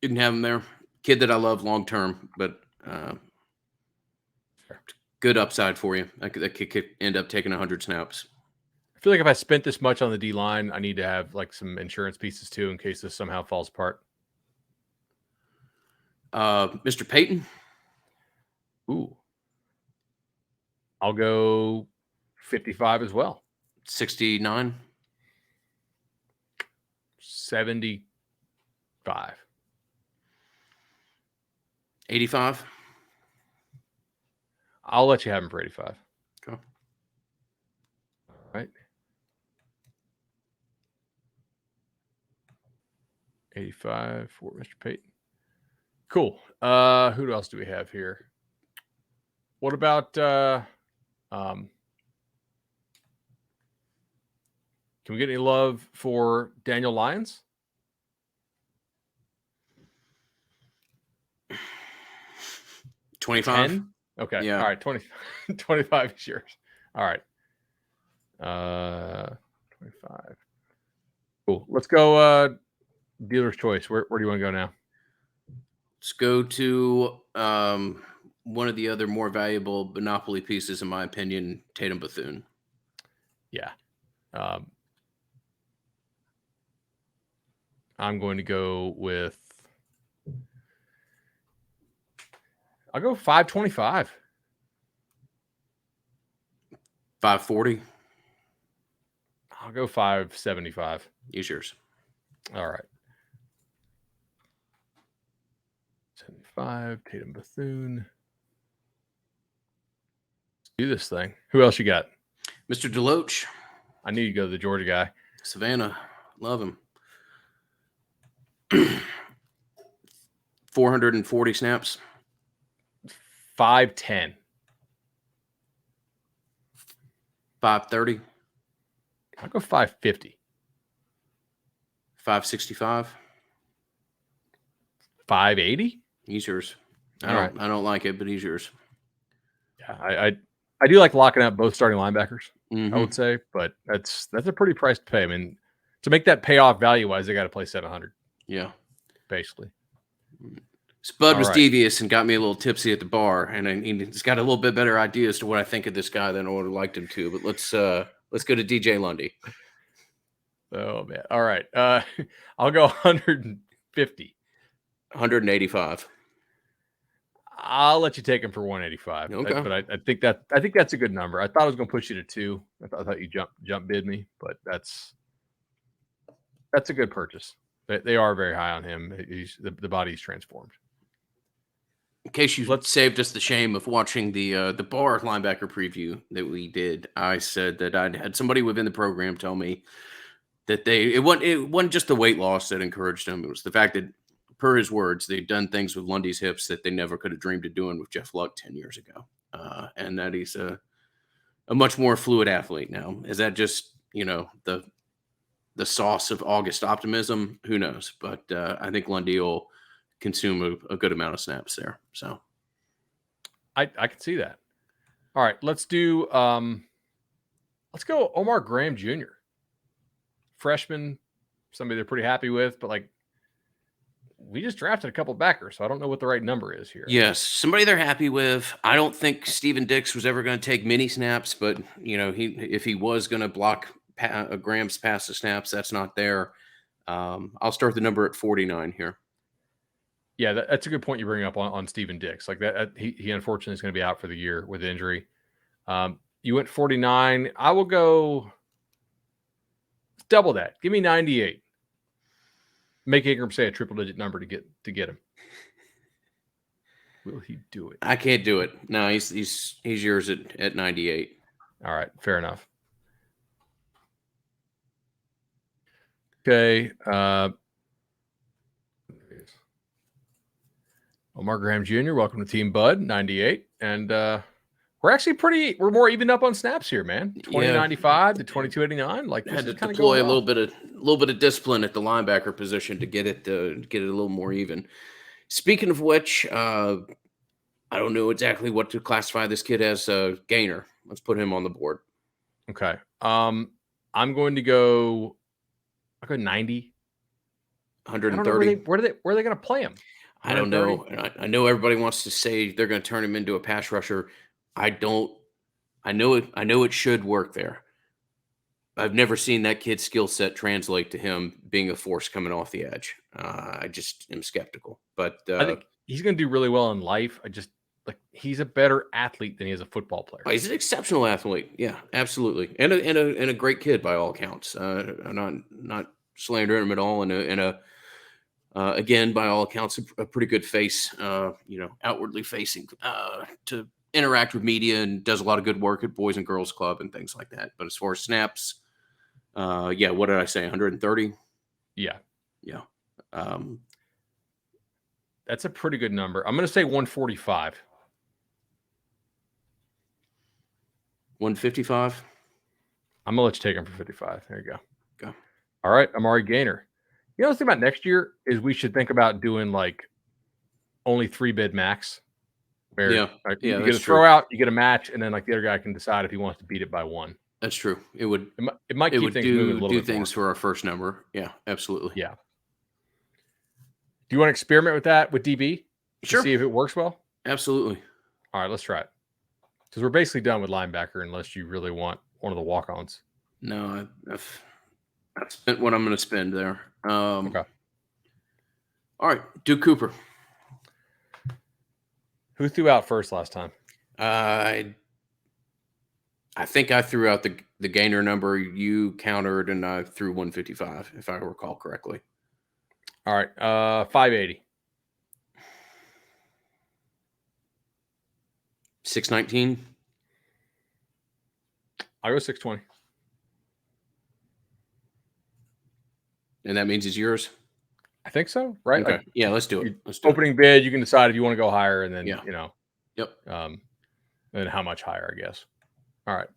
A: You can have him there. Kid that I love long term, but good upside for you. That could end up taking 100 snaps.
B: I feel like if I spent this much on the D line, I need to have like some insurance pieces too in case this somehow falls apart.
A: Mr. Payton.
B: Ooh. I'll go 55 as well.
A: 69.
B: 75.
A: 85.
B: I'll let you have him for 85.
A: Okay.
B: All right. 85 for Mr. Payton. Cool. Who else do we have here? What about can we get any love for Daniel Lyons?
A: 25.
B: 10? Okay.
A: Yeah.
B: All right. 25 is yours. All right. 25. Cool. Let's go dealer's choice. Where do you want to go now?
A: Let's go to one of the other more valuable Monopoly pieces, in my opinion, Tatum Bethune.
B: Yeah. I'm going to go with. I'll go 525.
A: 540.
B: I'll go 575.
A: Use yours.
B: All right. 75, Tatum Bethune. Let's do this thing. Who else you got?
A: Mr. Deloach.
B: I knew you'd go to the Georgia guy.
A: Savannah. Love him. 440 snaps.
B: 510.
A: 530.
B: I'll go 550.
A: 565.
B: 580.
A: He's yours.
B: I
A: don't like it, but he's yours.
B: Yeah, I do like locking up both starting linebackers.
A: Mm-hmm.
B: I would say, but that's a pretty price to pay. I mean, to make that pay off value wise, they got to play 700.
A: Yeah,
B: basically.
A: Spud was devious and got me a little tipsy at the bar, and he's got a little bit better idea as to what I think of this guy than I would have liked him to. But let's go to DJ Lundy.
B: Oh man! All right, I'll go 150.
A: 185.
B: I'll let you take him for 185.
A: Okay,
B: but I think that's a good number. I thought I was going to push you to 2. I thought you jump bid me, but that's a good purchase. They are very high on him. The body's transformed.
A: In case you saved us the shame of watching the bar linebacker preview that we did, I said that I'd had somebody within the program tell me that it wasn't just the weight loss that encouraged him. It was the fact that, per his words, they'd done things with Lundy's hips that they never could have dreamed of doing with Jeff Luck 10 years ago. And that he's a much more fluid athlete now. Is that just, the sauce of August optimism? Who knows? But I think Lundy will consume a good amount of snaps there. So
B: I can see that. All right, let's do let's go Omar Graham Jr. Freshman, somebody they're pretty happy with, but like we just drafted a couple backers, so I don't know what the right number is here.
A: Yes, somebody they're happy with. I don't think Steven Dix was ever going to take many snaps, but if he was going to block Graham's pass to snaps, that's not there. I'll start the number at 49 here.
B: Yeah, that's a good point you bring up on Steven Dix. Like that, he unfortunately is going to be out for the year with injury. You went 49. I will go double that. Give me 98. Make Ingram say a triple-digit number to get him. Will he do it?
A: I can't do it. No, he's yours at 98.
B: All right, fair enough. Okay. Omar Graham Jr., welcome to Team Bud 98. And we're actually we're more evened up on snaps here, man. 2095 to 2289. Like, this
A: had to
B: is kind of
A: deploy
B: going
A: a
B: well.
A: little bit of discipline at the linebacker position to get it a little more even. Speaking of which, I don't know exactly what to classify this kid as. Gainer. Let's put him on the board.
B: Okay. I'm going to go. I'll go 90.
A: 130.
B: I don't know where are they going to play him?
A: I don't know. I know everybody wants to say they're going to turn him into a pass rusher. I don't. I know it should work there. I've never seen that kid's skill set translate to him being a force coming off the edge. I just am skeptical. But
B: I think he's going to do really well in life. He's a better athlete than he is a football player.
A: He's an exceptional athlete. Yeah, absolutely, and a great kid by all accounts. I'm not slandering him at all. And again, by all accounts, a pretty good face. Outwardly facing to interact with media and does a lot of good work at Boys and Girls Club and things like that. But as far as snaps, what did I say? 130.
B: Yeah.
A: That's
B: a pretty good number. I'm going to say 145.
A: 155.
B: I'm going to let you take him for 55. There you go.
A: Go.
B: All right. Amari Gainer. You know, the thing about next year is we should think about doing like only 3 bid max. Where you get a throw out, you get a match, and then like the other guy can decide if he wants to beat it by 1.
A: That's true. It
B: might keep things moving a little bit.
A: Do things for our first number. Yeah, absolutely.
B: Yeah. Do you want to experiment with that with DB?
A: Sure.
B: See if it works well?
A: Absolutely.
B: All right, let's try it. Because we're basically done with linebacker unless you really want one of the walk-ons.
A: No, I've spent what I'm going to spend there.
B: Okay.
A: All right, Duke Cooper.
B: Who threw out first last time?
A: I think I threw out the Gainer number. You countered, and I threw 155, if I recall correctly.
B: All right, 580.
A: 619.
B: I'll go 620.
A: And that means it's yours?
B: I think so, right?
A: Okay. Yeah, let's do it.
B: Opening bid, you can decide if you want to go higher, and then,
A: Yep.
B: And how much higher, I guess. All right.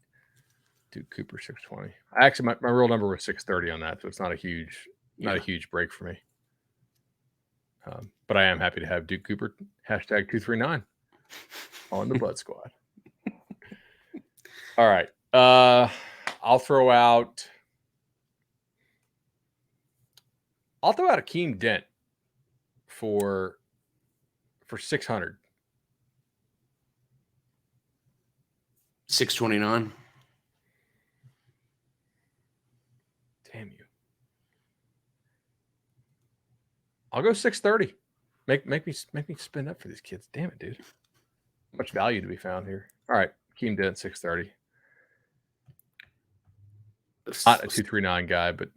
B: Duke Cooper, 620. Actually, my real number was 630 on that, so it's not a huge break for me. But I am happy to have Duke Cooper, #239 on the Bud Squad. All right. I'll throw out Akeem Dent for 600.
A: 629.
B: Damn you. I'll go 630. Make me spin up for these kids. Damn it, dude. Much value to be found here. All right. Akeem Dent, 630. Not a 239 guy, but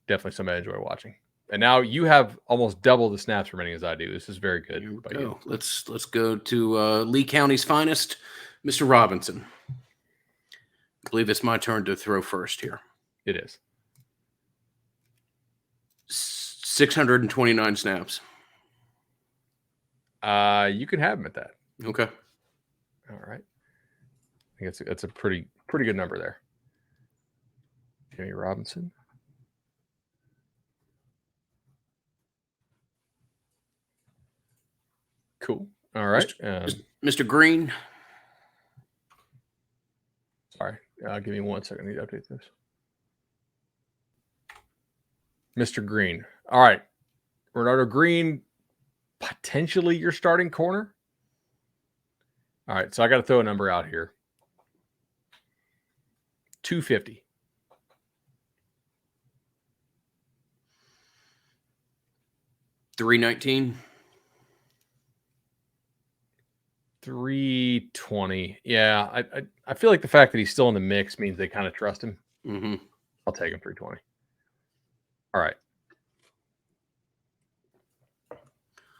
B: definitely somebody I enjoy watching. And now you have almost double the snaps remaining as I do. This is very good.
A: You. Let's go to Lee County's finest, Mr. Robinson. I believe it's my turn to throw first here.
B: It is.
A: 629 snaps.
B: You can have him at that.
A: Okay.
B: All right. I think that's a pretty good number there. Jimmy Robinson. Cool. All right.
A: Mr. Green.
B: Sorry. Give me 1 second. I need to update this. Mr. Green. All right. Bernardo Green, potentially your starting corner. All right. So I got to throw a number out here. 250.
A: $319.
B: 320. Yeah, I feel like the fact that he's still in the mix means they kind of trust him.
A: Mm-hmm.
B: I'll take him 320. All right.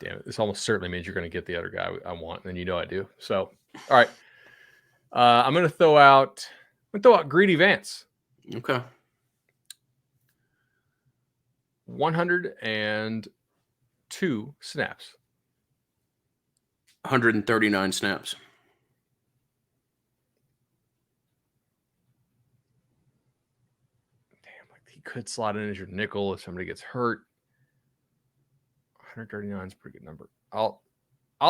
B: Damn it. This almost certainly means you're going to get the other guy I want, and I do. So, all right. I'm going to throw out Greedy Vance.
A: Okay.
B: 102 snaps.
A: 139 snaps.
B: Damn, like he could slot in as your nickel if somebody gets hurt. 139 is a pretty good number. I'll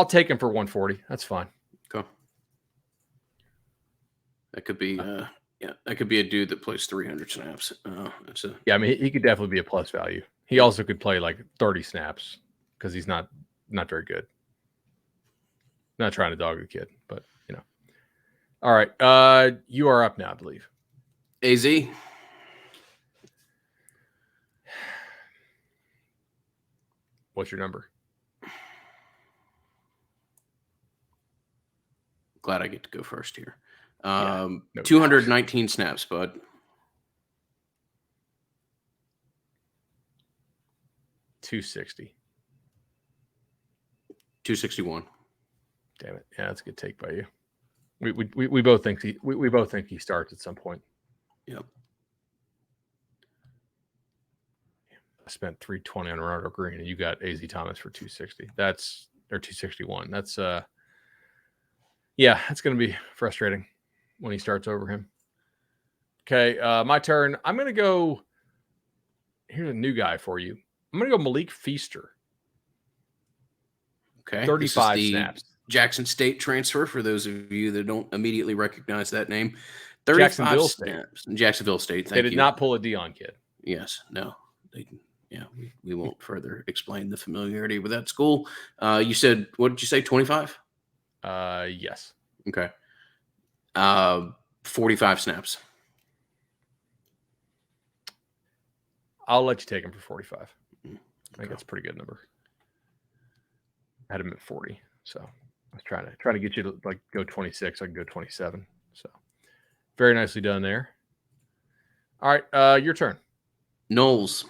B: take him for 140. That's fine.
A: Okay. That could be that could be a dude that plays 300 snaps.
B: Yeah, I mean he could definitely be a plus value. He also could play like 30 snaps because he's not very good. Not trying to dog the kid, but you know. All right, you are up now, I believe.
A: AZ.
B: What's your number?
A: Glad I get to go first here.
B: No
A: 219 snaps, bud.
B: $260.
A: 261.
B: Damn it! Yeah, that's a good take by you. We both think we both think he starts at some point.
A: Yep.
B: I spent $320 on Ronaldo Green, and you got AZ Thomas for 260. That's or 261. That's yeah, that's going to be frustrating when he starts over him. Okay, my turn. I'm going to go. Here's a new guy for you. I'm going to go Malik Feaster.
A: Okay.
B: 35 snaps.
A: Jackson State transfer, for those of you that don't immediately recognize that name. 35
B: Jacksonville
A: snaps. Jacksonville State.
B: They did not pull a Dion kid.
A: Yes. No. We won't further explain the familiarity with that school. You said, what did you say, 25?
B: Yes.
A: Okay. 45 snaps.
B: I'll let you take him for 45.
A: Okay.
B: I think that's a pretty good number. I had him at 40, so I was trying to get you to like go 26. I can go 27. So very nicely done there. All right, your turn.
A: Knowles.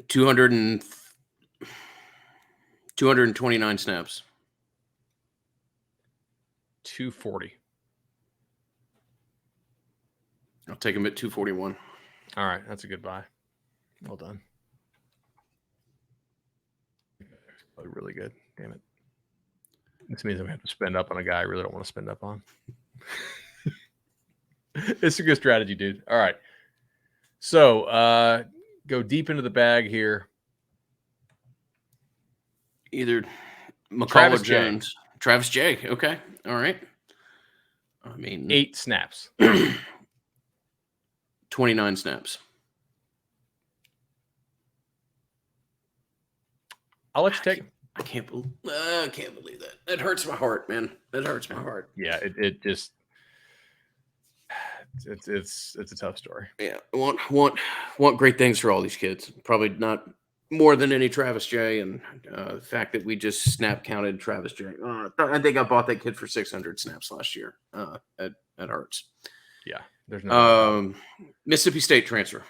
A: $229 snaps.
B: 240.
A: I'll take him at 241.
B: All right, that's a good buy. Well done. Really good. Damn it. This means I'm going to have to spend up on a guy I really don't want to spend up on. It's a good strategy, dude. All right. So go deep into the bag here.
A: Either McCall
B: Travis
A: or Jones. Travis J. Okay. All right. I mean,
B: 8 snaps.
A: 29 snaps.
B: I'll let you take him.
A: I can't believe that. That hurts my heart, man. That hurts my heart.
B: Yeah, it just it's a tough story.
A: Yeah, I want great things for all these kids. Probably not more than any Travis J. And the fact that we just snap counted Travis J. I think I bought that kid for 600 snaps last year. That hurts.
B: Yeah, there's no
A: Mississippi State transfer.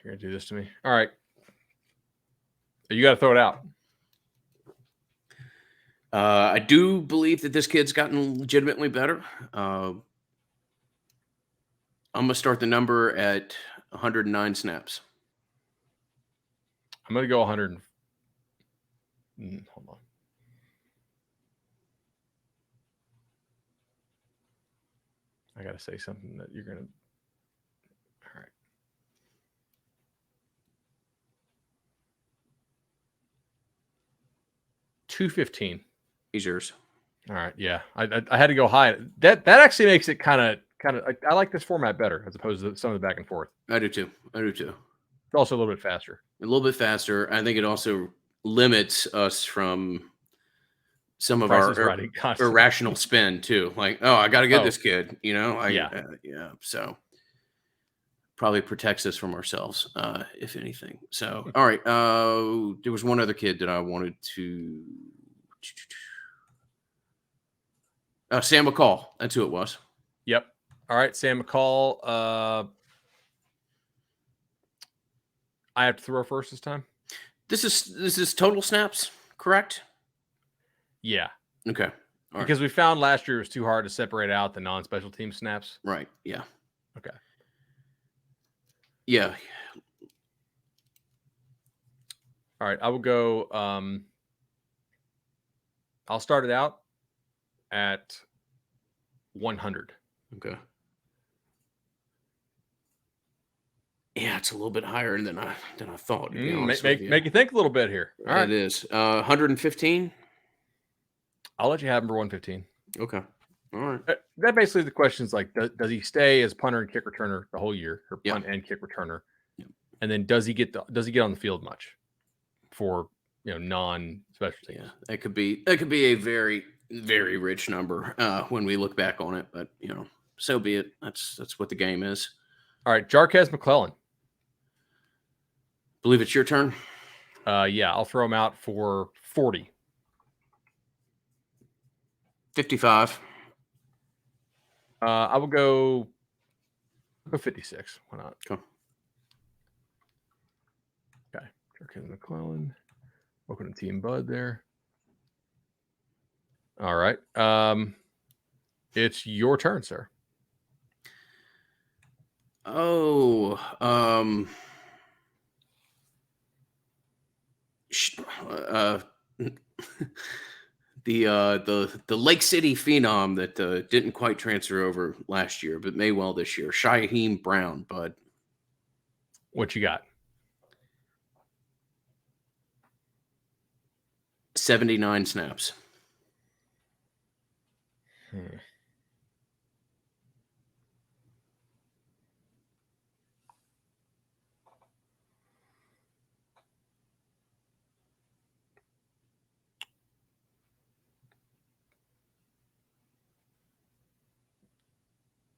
B: You're gonna do this to me. All right. You got to throw it out.
A: I do believe that this kid's gotten legitimately better. I'm going to start the number at 109 snaps.
B: I'm going to go 100. Hold on. I got to say something that you're going to. All right. $215.
A: He's yours.
B: All right, yeah, I had to go high. That actually makes it kind of. I like this format better as opposed to some of the back and forth.
A: I do too. It's
B: also a little bit faster.
A: A little bit faster. I think it also limits us from some of our irrational spend too. Like, oh, I got to get this kid. You know, yeah. So probably protects us from ourselves, if anything. So, all right. There was one other kid that I wanted to. Sam McCall. That's who it was.
B: Yep. All right, Sam McCall. I have to throw first this time.
A: This is total snaps, correct?
B: Yeah.
A: Okay. All right.
B: Because we found last year it was too hard to separate out the non-special team snaps.
A: Right. Yeah.
B: Okay.
A: Yeah.
B: All right. I will go. I'll start it out at 100.
A: Okay. Yeah, it's a little bit higher than I thought. To be honest with you.
B: Make you think a little bit here. All right.
A: It is 115.
B: I'll let you have him for 115.
A: Okay. All right.
B: That basically the question is like, does he stay as punter and kick returner the whole year, or punt and kick returner?
A: Yep.
B: And then does he get on the field much for non-special teams?
A: Yeah, that could be a very, very rich number when we look back on it. But so be it. That's what the game is.
B: All right, Jarquez McClellan.
A: Believe it's your turn.
B: Yeah, I'll throw him out for 40.
A: 55.
B: I will go 56. Why not?
A: Okay.
B: Okay. Jarquez McClellan. Welcome to Team Bud there. All right. It's your turn, sir.
A: Oh, the Lake City phenom that didn't quite transfer over last year, but may well this year. Shaheem Brown, Bud.
B: What you got?
A: 79 snaps.
B: Hmm.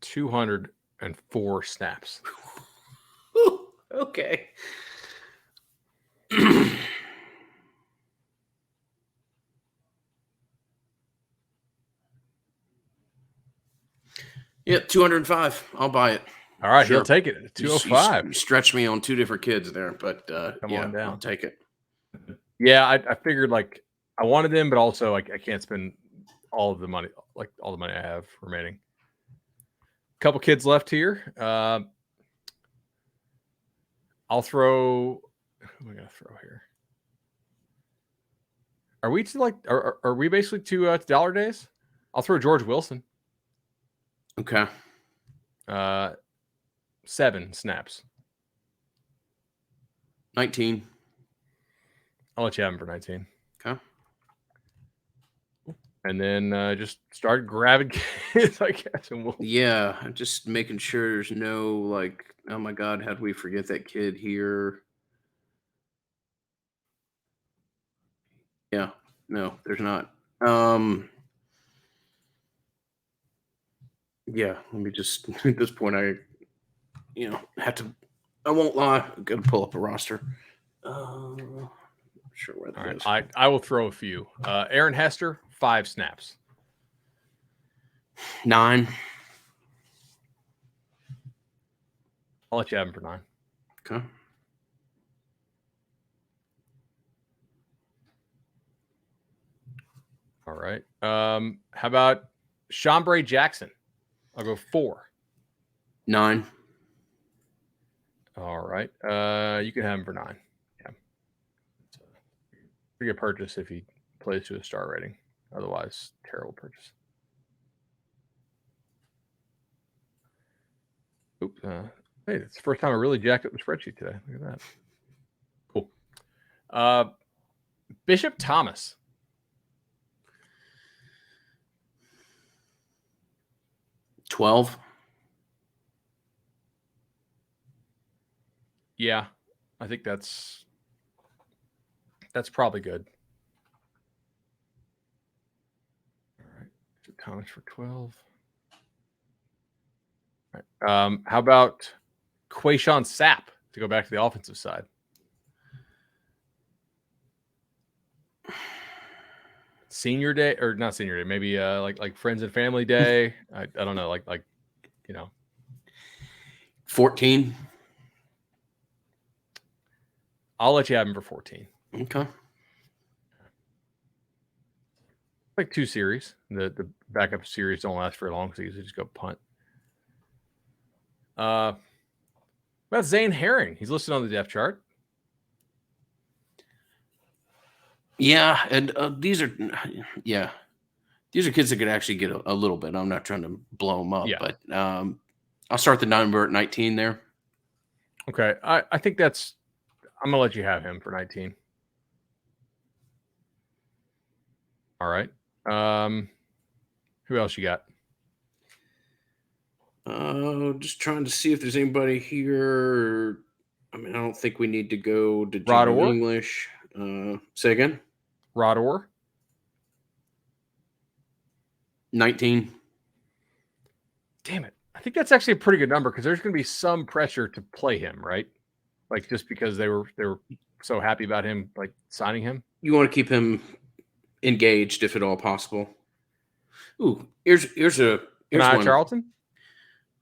B: $204 snaps.
A: Okay. Yep, 205. I'll buy it.
B: All right,
A: Sure.
B: He'll take it at 205.
A: You stretched me on two different kids there, but
B: Come on down.
A: I'll take it.
B: Yeah, I figured like I wanted them, but also like I can't spend all of the money, like all the money I have remaining. Couple kids left here. I'll throw. Who am I gonna throw here? Are we to like? Are we basically to dollar days? I'll throw George Wilson.
A: Okay.
B: 7 snaps.
A: 19.
B: I'll let you have him for 19.
A: Okay.
B: And then just start grabbing kids, I guess. And
A: Yeah, I'm just making sure there's no like, oh my God, how did we forget that kid here? Yeah, no, there's not. Yeah, let me just at this point I have to. I won't lie. I'm gonna pull up a roster. Not sure where that
B: all
A: is.
B: right, I will throw a few. Aaron Hester, 5 snaps.
A: 9.
B: I'll let you have him for 9.
A: Okay.
B: All right. How about Chambray Jackson? I'll go 4.
A: 9.
B: All right. You can have him for 9. Yeah. It's a pretty good purchase if he plays to a star rating. Otherwise, terrible purchase. Oops. Hey, it's the first time I really jacked up the spreadsheet today. Look at that. Cool. Bishop Thomas.
A: $12.
B: Yeah, I think that's probably good. All right, Bishop Thomas for 12. All right. How about Quayshawn Sapp to go back to the offensive side? Senior day, or not senior day, maybe like friends and family day. I don't know, like
A: 14.
B: I'll let you have him for 14.
A: Okay.
B: Like 2 series. The backup series don't last very long, so you just go punt. That's Zane Herring. He's listed on the depth chart.
A: Yeah, and these are kids that could actually get a little bit. I'm not trying to blow them up,
B: Yeah.
A: but I'll start the number at 19 there.
B: Okay. I think that's I'm gonna let you have him for 19. All right. Who else you got?
A: Just trying to see if there's anybody here. I mean, I don't think we need to go to
B: Rod
A: junior
B: Orr?
A: English. Say again.
B: Rod Orr?
A: 19.
B: Damn it. I think that's actually a pretty good number because there's going to be some pressure to play him, right? Like just because they were so happy about him like signing him.
A: You want to keep him engaged if at all possible. Ooh, here's one.
B: Charlton?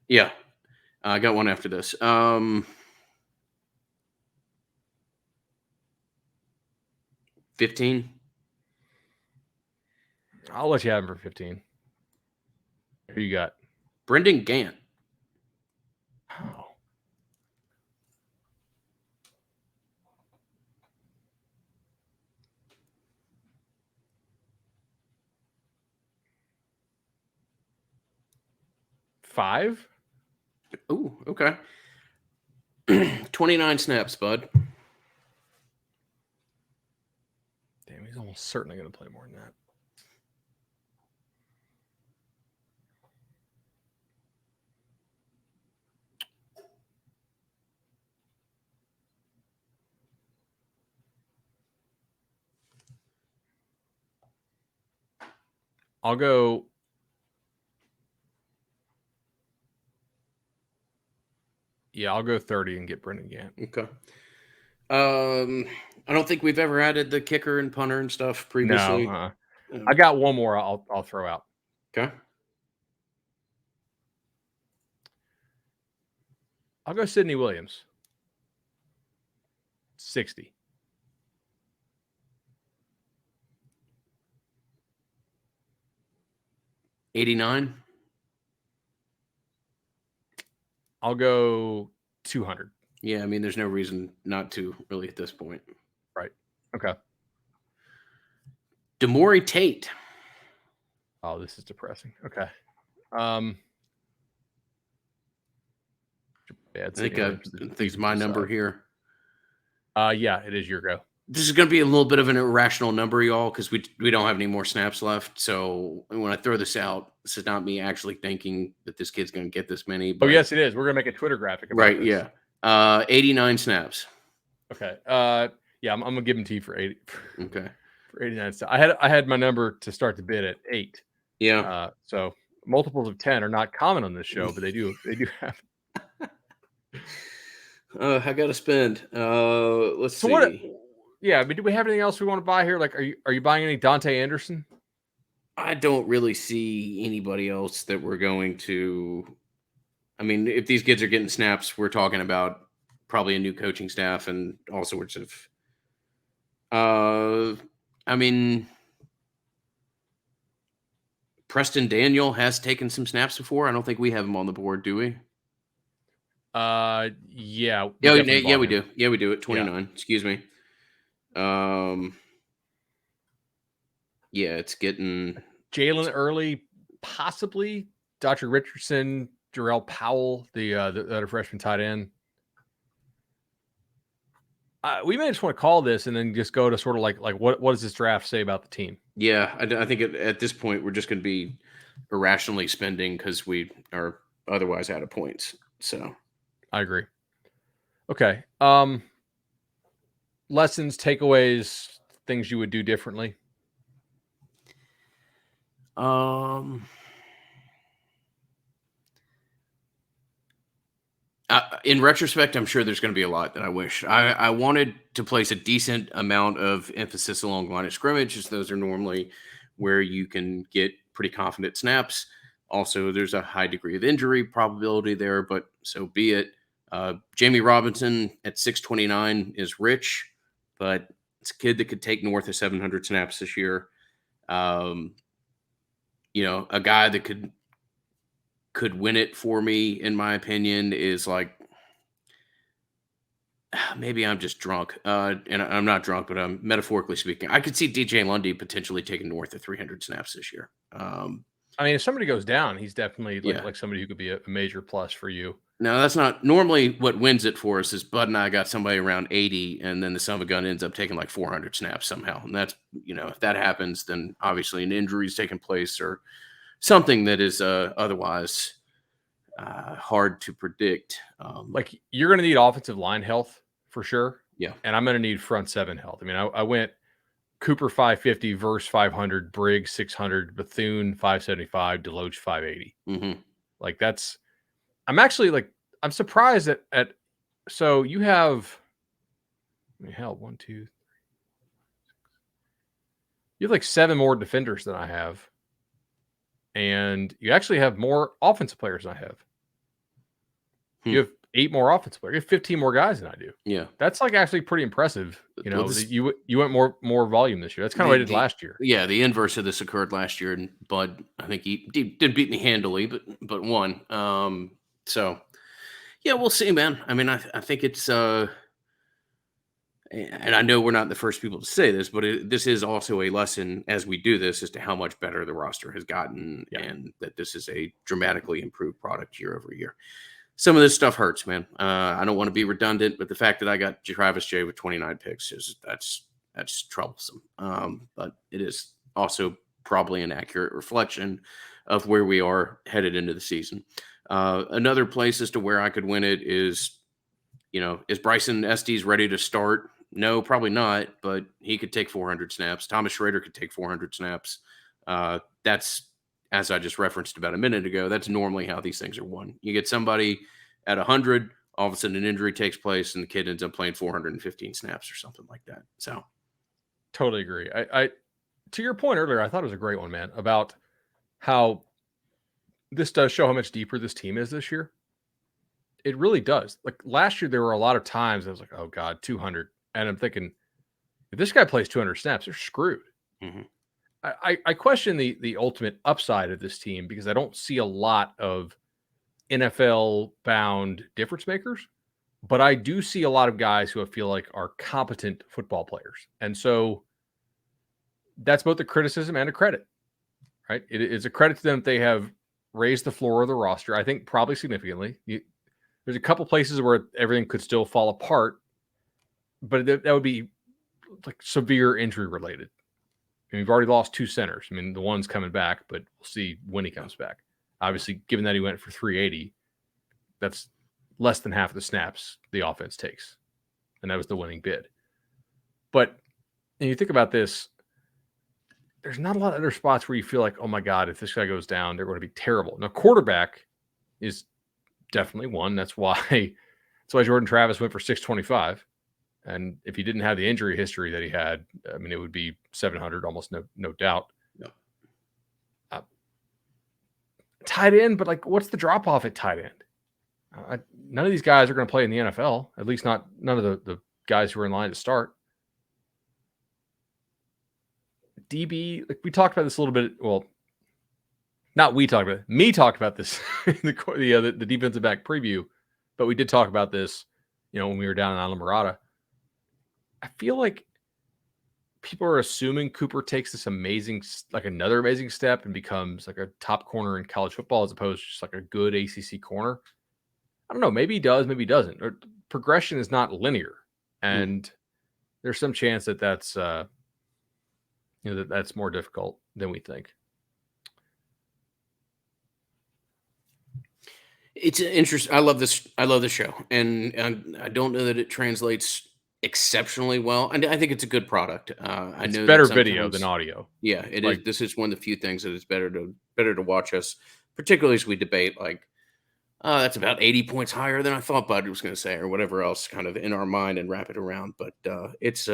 A: Yeah. I got one after this. 15.
B: I'll let you have him for 15. Who you got?
A: Brendan Gant.
B: Oh. Five?
A: Ooh, okay. 29 snaps, bud.
B: Damn, he's almost certainly going to play more than that. I'll go. Yeah, I'll go 30 and get Brendan Gant.
A: Okay. I don't think we've ever added the kicker and punter and stuff previously.
B: No, I got one more. I'll throw out.
A: Okay.
B: I'll go Sidney Williams. 60.
A: $89.
B: I'll go 200.
A: Yeah, I mean, there's no reason not to really at this point.
B: Right. Okay.
A: Demore Tate.
B: Oh, this is depressing. Okay.
A: I think it's my number here.
B: Yeah, it is your go.
A: This is going to be a little bit of an irrational number, y'all, because we don't have any more snaps left. So when I throw this out, this is not me actually thinking that this kid's going to get this many.
B: But yes, it is. We're going to make a Twitter graphic about
A: right,
B: this.
A: Yeah. 89 snaps.
B: Okay. Yeah, I'm going to give him to you for 80.
A: Okay.
B: For 89 snaps. I had my number to start the bid at 8.
A: Yeah.
B: So multiples of 10 are not common on this show, but they do have.
A: I got to spend. Let's see.
B: I mean, do we have anything else we want to buy here? Like, are you buying any Dante Anderson?
A: I don't really see anybody else that we're going to. I mean, if these kids are getting snaps, we're talking about probably a new coaching staff and all sorts of. I mean, Preston Daniel has taken some snaps before. I don't think we have him on the board, do we?
B: Yeah.
A: Yeah, we do. Yeah, we do at 29. Yeah. Excuse me. Yeah, it's getting
B: Jalen Early, possibly Dr. Richardson, Jarrell Powell, the other freshman tight end. We may just want to call this and then just go to sort of like what does this draft say about the team?
A: Yeah, I think at this point we're just going to be irrationally spending because we are otherwise out of points. So
B: I agree. Okay. Lessons, takeaways, things you would do differently.
A: In retrospect, I'm sure there's going to be a lot that I wish. I wanted to place a decent amount of emphasis along the line of scrimmage, as those are normally where you can get pretty confident snaps. Also, there's a high degree of injury probability there, but so be it. Jamie Robinson at 629 is rich, but it's a kid that could take north of 700 snaps this year. Um, a guy that could win it for me, in my opinion, is like maybe I'm just drunk, and I'm not drunk, but I'm metaphorically speaking. I could see DJ Lundy potentially taking north of 300 snaps this year.
B: I mean, if somebody goes down, he's definitely
A: Yeah.
B: like somebody who could be a major plus for you.
A: Now that's not normally what wins it for us. Is Bud and I got somebody around 80, and then the son of a gun ends up taking like 400 snaps somehow, and that's if that happens, then obviously an injury is taking place or something that is otherwise hard to predict.
B: Like you're going to need offensive line health for sure.
A: Yeah.
B: And I'm going to need front seven health. I mean, I went Cooper 550, Verse 500, Briggs 600, Bethune 575, Deloach 580.
A: Mm-hmm.
B: Like I'm surprised at so you have, I mean, hell, 1, 2, 3, you have like 7 more defenders than I have. And you actually have more offensive players than I have. You have 8 more offensive players. You have 15 more guys than I do.
A: Yeah.
B: That's like actually pretty impressive. You went more volume this year. That's kind of what I did last year.
A: Yeah, the inverse of this occurred last year, and Bud, I think he did beat me handily, but won. So yeah, we'll see, man. I mean, I think it's and I know we're not the first people to say this, but this is also a lesson as we do this as to how much better the roster has gotten, and that this is a dramatically improved product year over year. Some of this stuff hurts, man. I don't want to be redundant, but the fact that I got Travis J with 29 picks that's troublesome. But it is also probably an accurate reflection of where we are headed into the season. Another place as to where I could win it is, is Bryson Estes ready to start? No, probably not, but he could take 400 snaps. Thomas Schrader could take 400 snaps. That's, as I just referenced about a minute ago, that's normally how these things are won. You get somebody at 100, all of a sudden an injury takes place, and the kid ends up playing 415 snaps or something like that. So,
B: totally agree. I to your point earlier, I thought it was a great one, man, about how this does show how much deeper this team is this year. It really does. Like last year, there were a lot of times I was like, oh God, 200. And I'm thinking, if this guy plays 200 snaps, they're screwed.
A: mm-hmm.
B: I question the ultimate upside of this team because I don't see a lot of NFL bound difference makers, but I do see a lot of guys who I feel like are competent football players. And so that's both a criticism and a credit, right? It is a credit to them that they have raised the floor of the roster, I think probably significantly. There's a couple places where everything could still fall apart, but that would be like severe injury related. I mean, we've already lost 2 centers. I mean, the one's coming back, but we'll see when he comes back. Obviously, given that he went for 380, that's less than half of the snaps the offense takes. And that was the winning bid. But when you think about this, there's not a lot of other spots where you feel like, oh my God, if this guy goes down, they're going to be terrible. Now, quarterback is definitely one. That's why Jordan Travis went for 625. And if he didn't have the injury history that he had, I mean, it would be 700, almost no doubt.
A: No.
B: Tight end, but like, what's the drop off at tight end? None of these guys are going to play in the NFL. At least none of the guys who are in line to start. DB, like we talked about this a little bit. Well, not we talked about it. Me talked about this in the defensive back preview, but we did talk about this, when we were down in Islamorada. I feel like people are assuming Cooper takes this another amazing step and becomes like a top corner in college football as opposed to just like a good ACC corner. I don't know. Maybe he does, maybe he doesn't. Or progression is not linear. And there's some chance that that's more difficult than we think.
A: It's interesting. I love this. I love the show, and I don't know that it translates exceptionally well. I think it's a good product. I
B: It's
A: know
B: better
A: that
B: video than audio.
A: Yeah, it is. This is one of the few things that it's better to watch us, particularly as we debate like, that's about 80 points higher than I thought Bud was going to say, or whatever else, kind of in our mind and wrap it around. But it's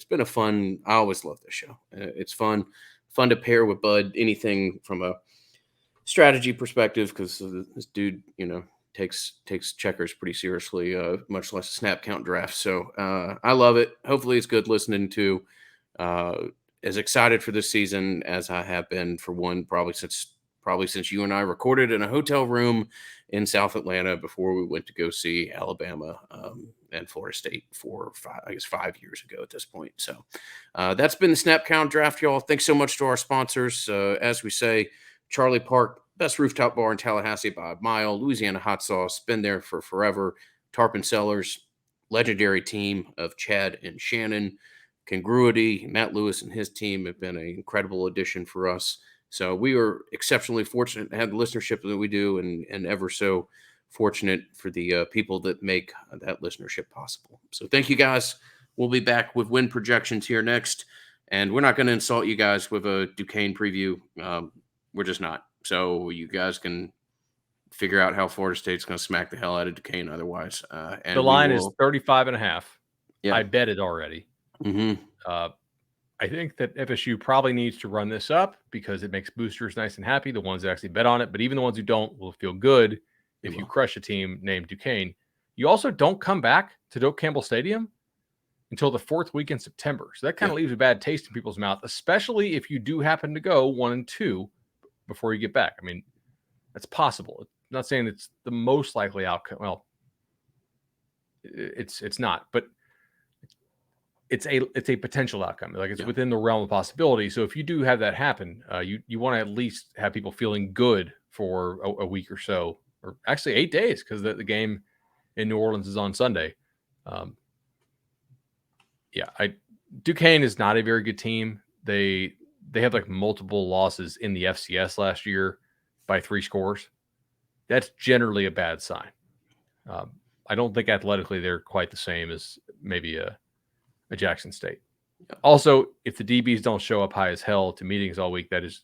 A: been a fun. I always love this show. It's fun to pair with Bud. Anything from a strategy perspective, because this dude, takes checkers pretty seriously, much less a snap count draft. So I love it. Hopefully it's good listening to as excited for this season as I have been for one probably since you and I recorded in a hotel room in South Atlanta before we went to go see Alabama and Florida State 5 years ago at this point. So that's been the Snap Count Draft, y'all. Thanks so much to our sponsors. As we say, Charlie Park, best rooftop bar in Tallahassee by a mile. Louisiana Hot Sauce, been there for forever. Tarpon Cellars, legendary team of Chad and Shannon. Congruity, Matt Lewis and his team have been an incredible addition for us. So we are exceptionally fortunate to have the listenership that we do, and ever so fortunate for the people that make that listenership possible. So thank you, guys. We'll be back with win projections here next, and we're not going to insult you guys with a Duquesne preview. We're just not. So you guys can figure out how Florida State's going to smack the hell out of Duquesne otherwise. And
B: the line is 35.5.
A: Yeah.
B: I bet it already.
A: Mm-hmm.
B: I think that FSU probably needs to run this up because it makes boosters nice and happy, the ones that actually bet on it. But even the ones who don't will feel good if you crush a team named Duquesne. You also don't come back to Doak Campbell Stadium until the 4th week in September. So that kind of leaves a bad taste in people's mouth, especially if you do happen to go 1-2 before you get back. I mean, that's possible. I'm not saying it's the most likely outcome. Well, it's not, but it's a potential outcome. Like it's within the realm of possibility. So if you do have that happen, you want to at least have people feeling good for a week or so, or actually 8 days, because the game in New Orleans is on Sunday. Duquesne is not a very good team. They have like multiple losses in the FCS last year by 3 scores. That's generally a bad sign. I don't think athletically they're quite the same as maybe a Jackson State. Also, if the DBs don't show up high as hell to meetings all week, that is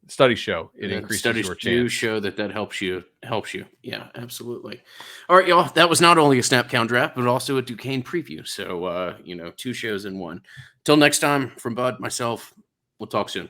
B: studies show it increases
A: studies
B: your
A: do
B: chance.
A: Show that helps you. Yeah, absolutely. All right, y'all. That was not only a Snap Count Draft, but also a Duquesne preview. So 2 shows in one. Till next time, from Bud, myself, we'll talk soon.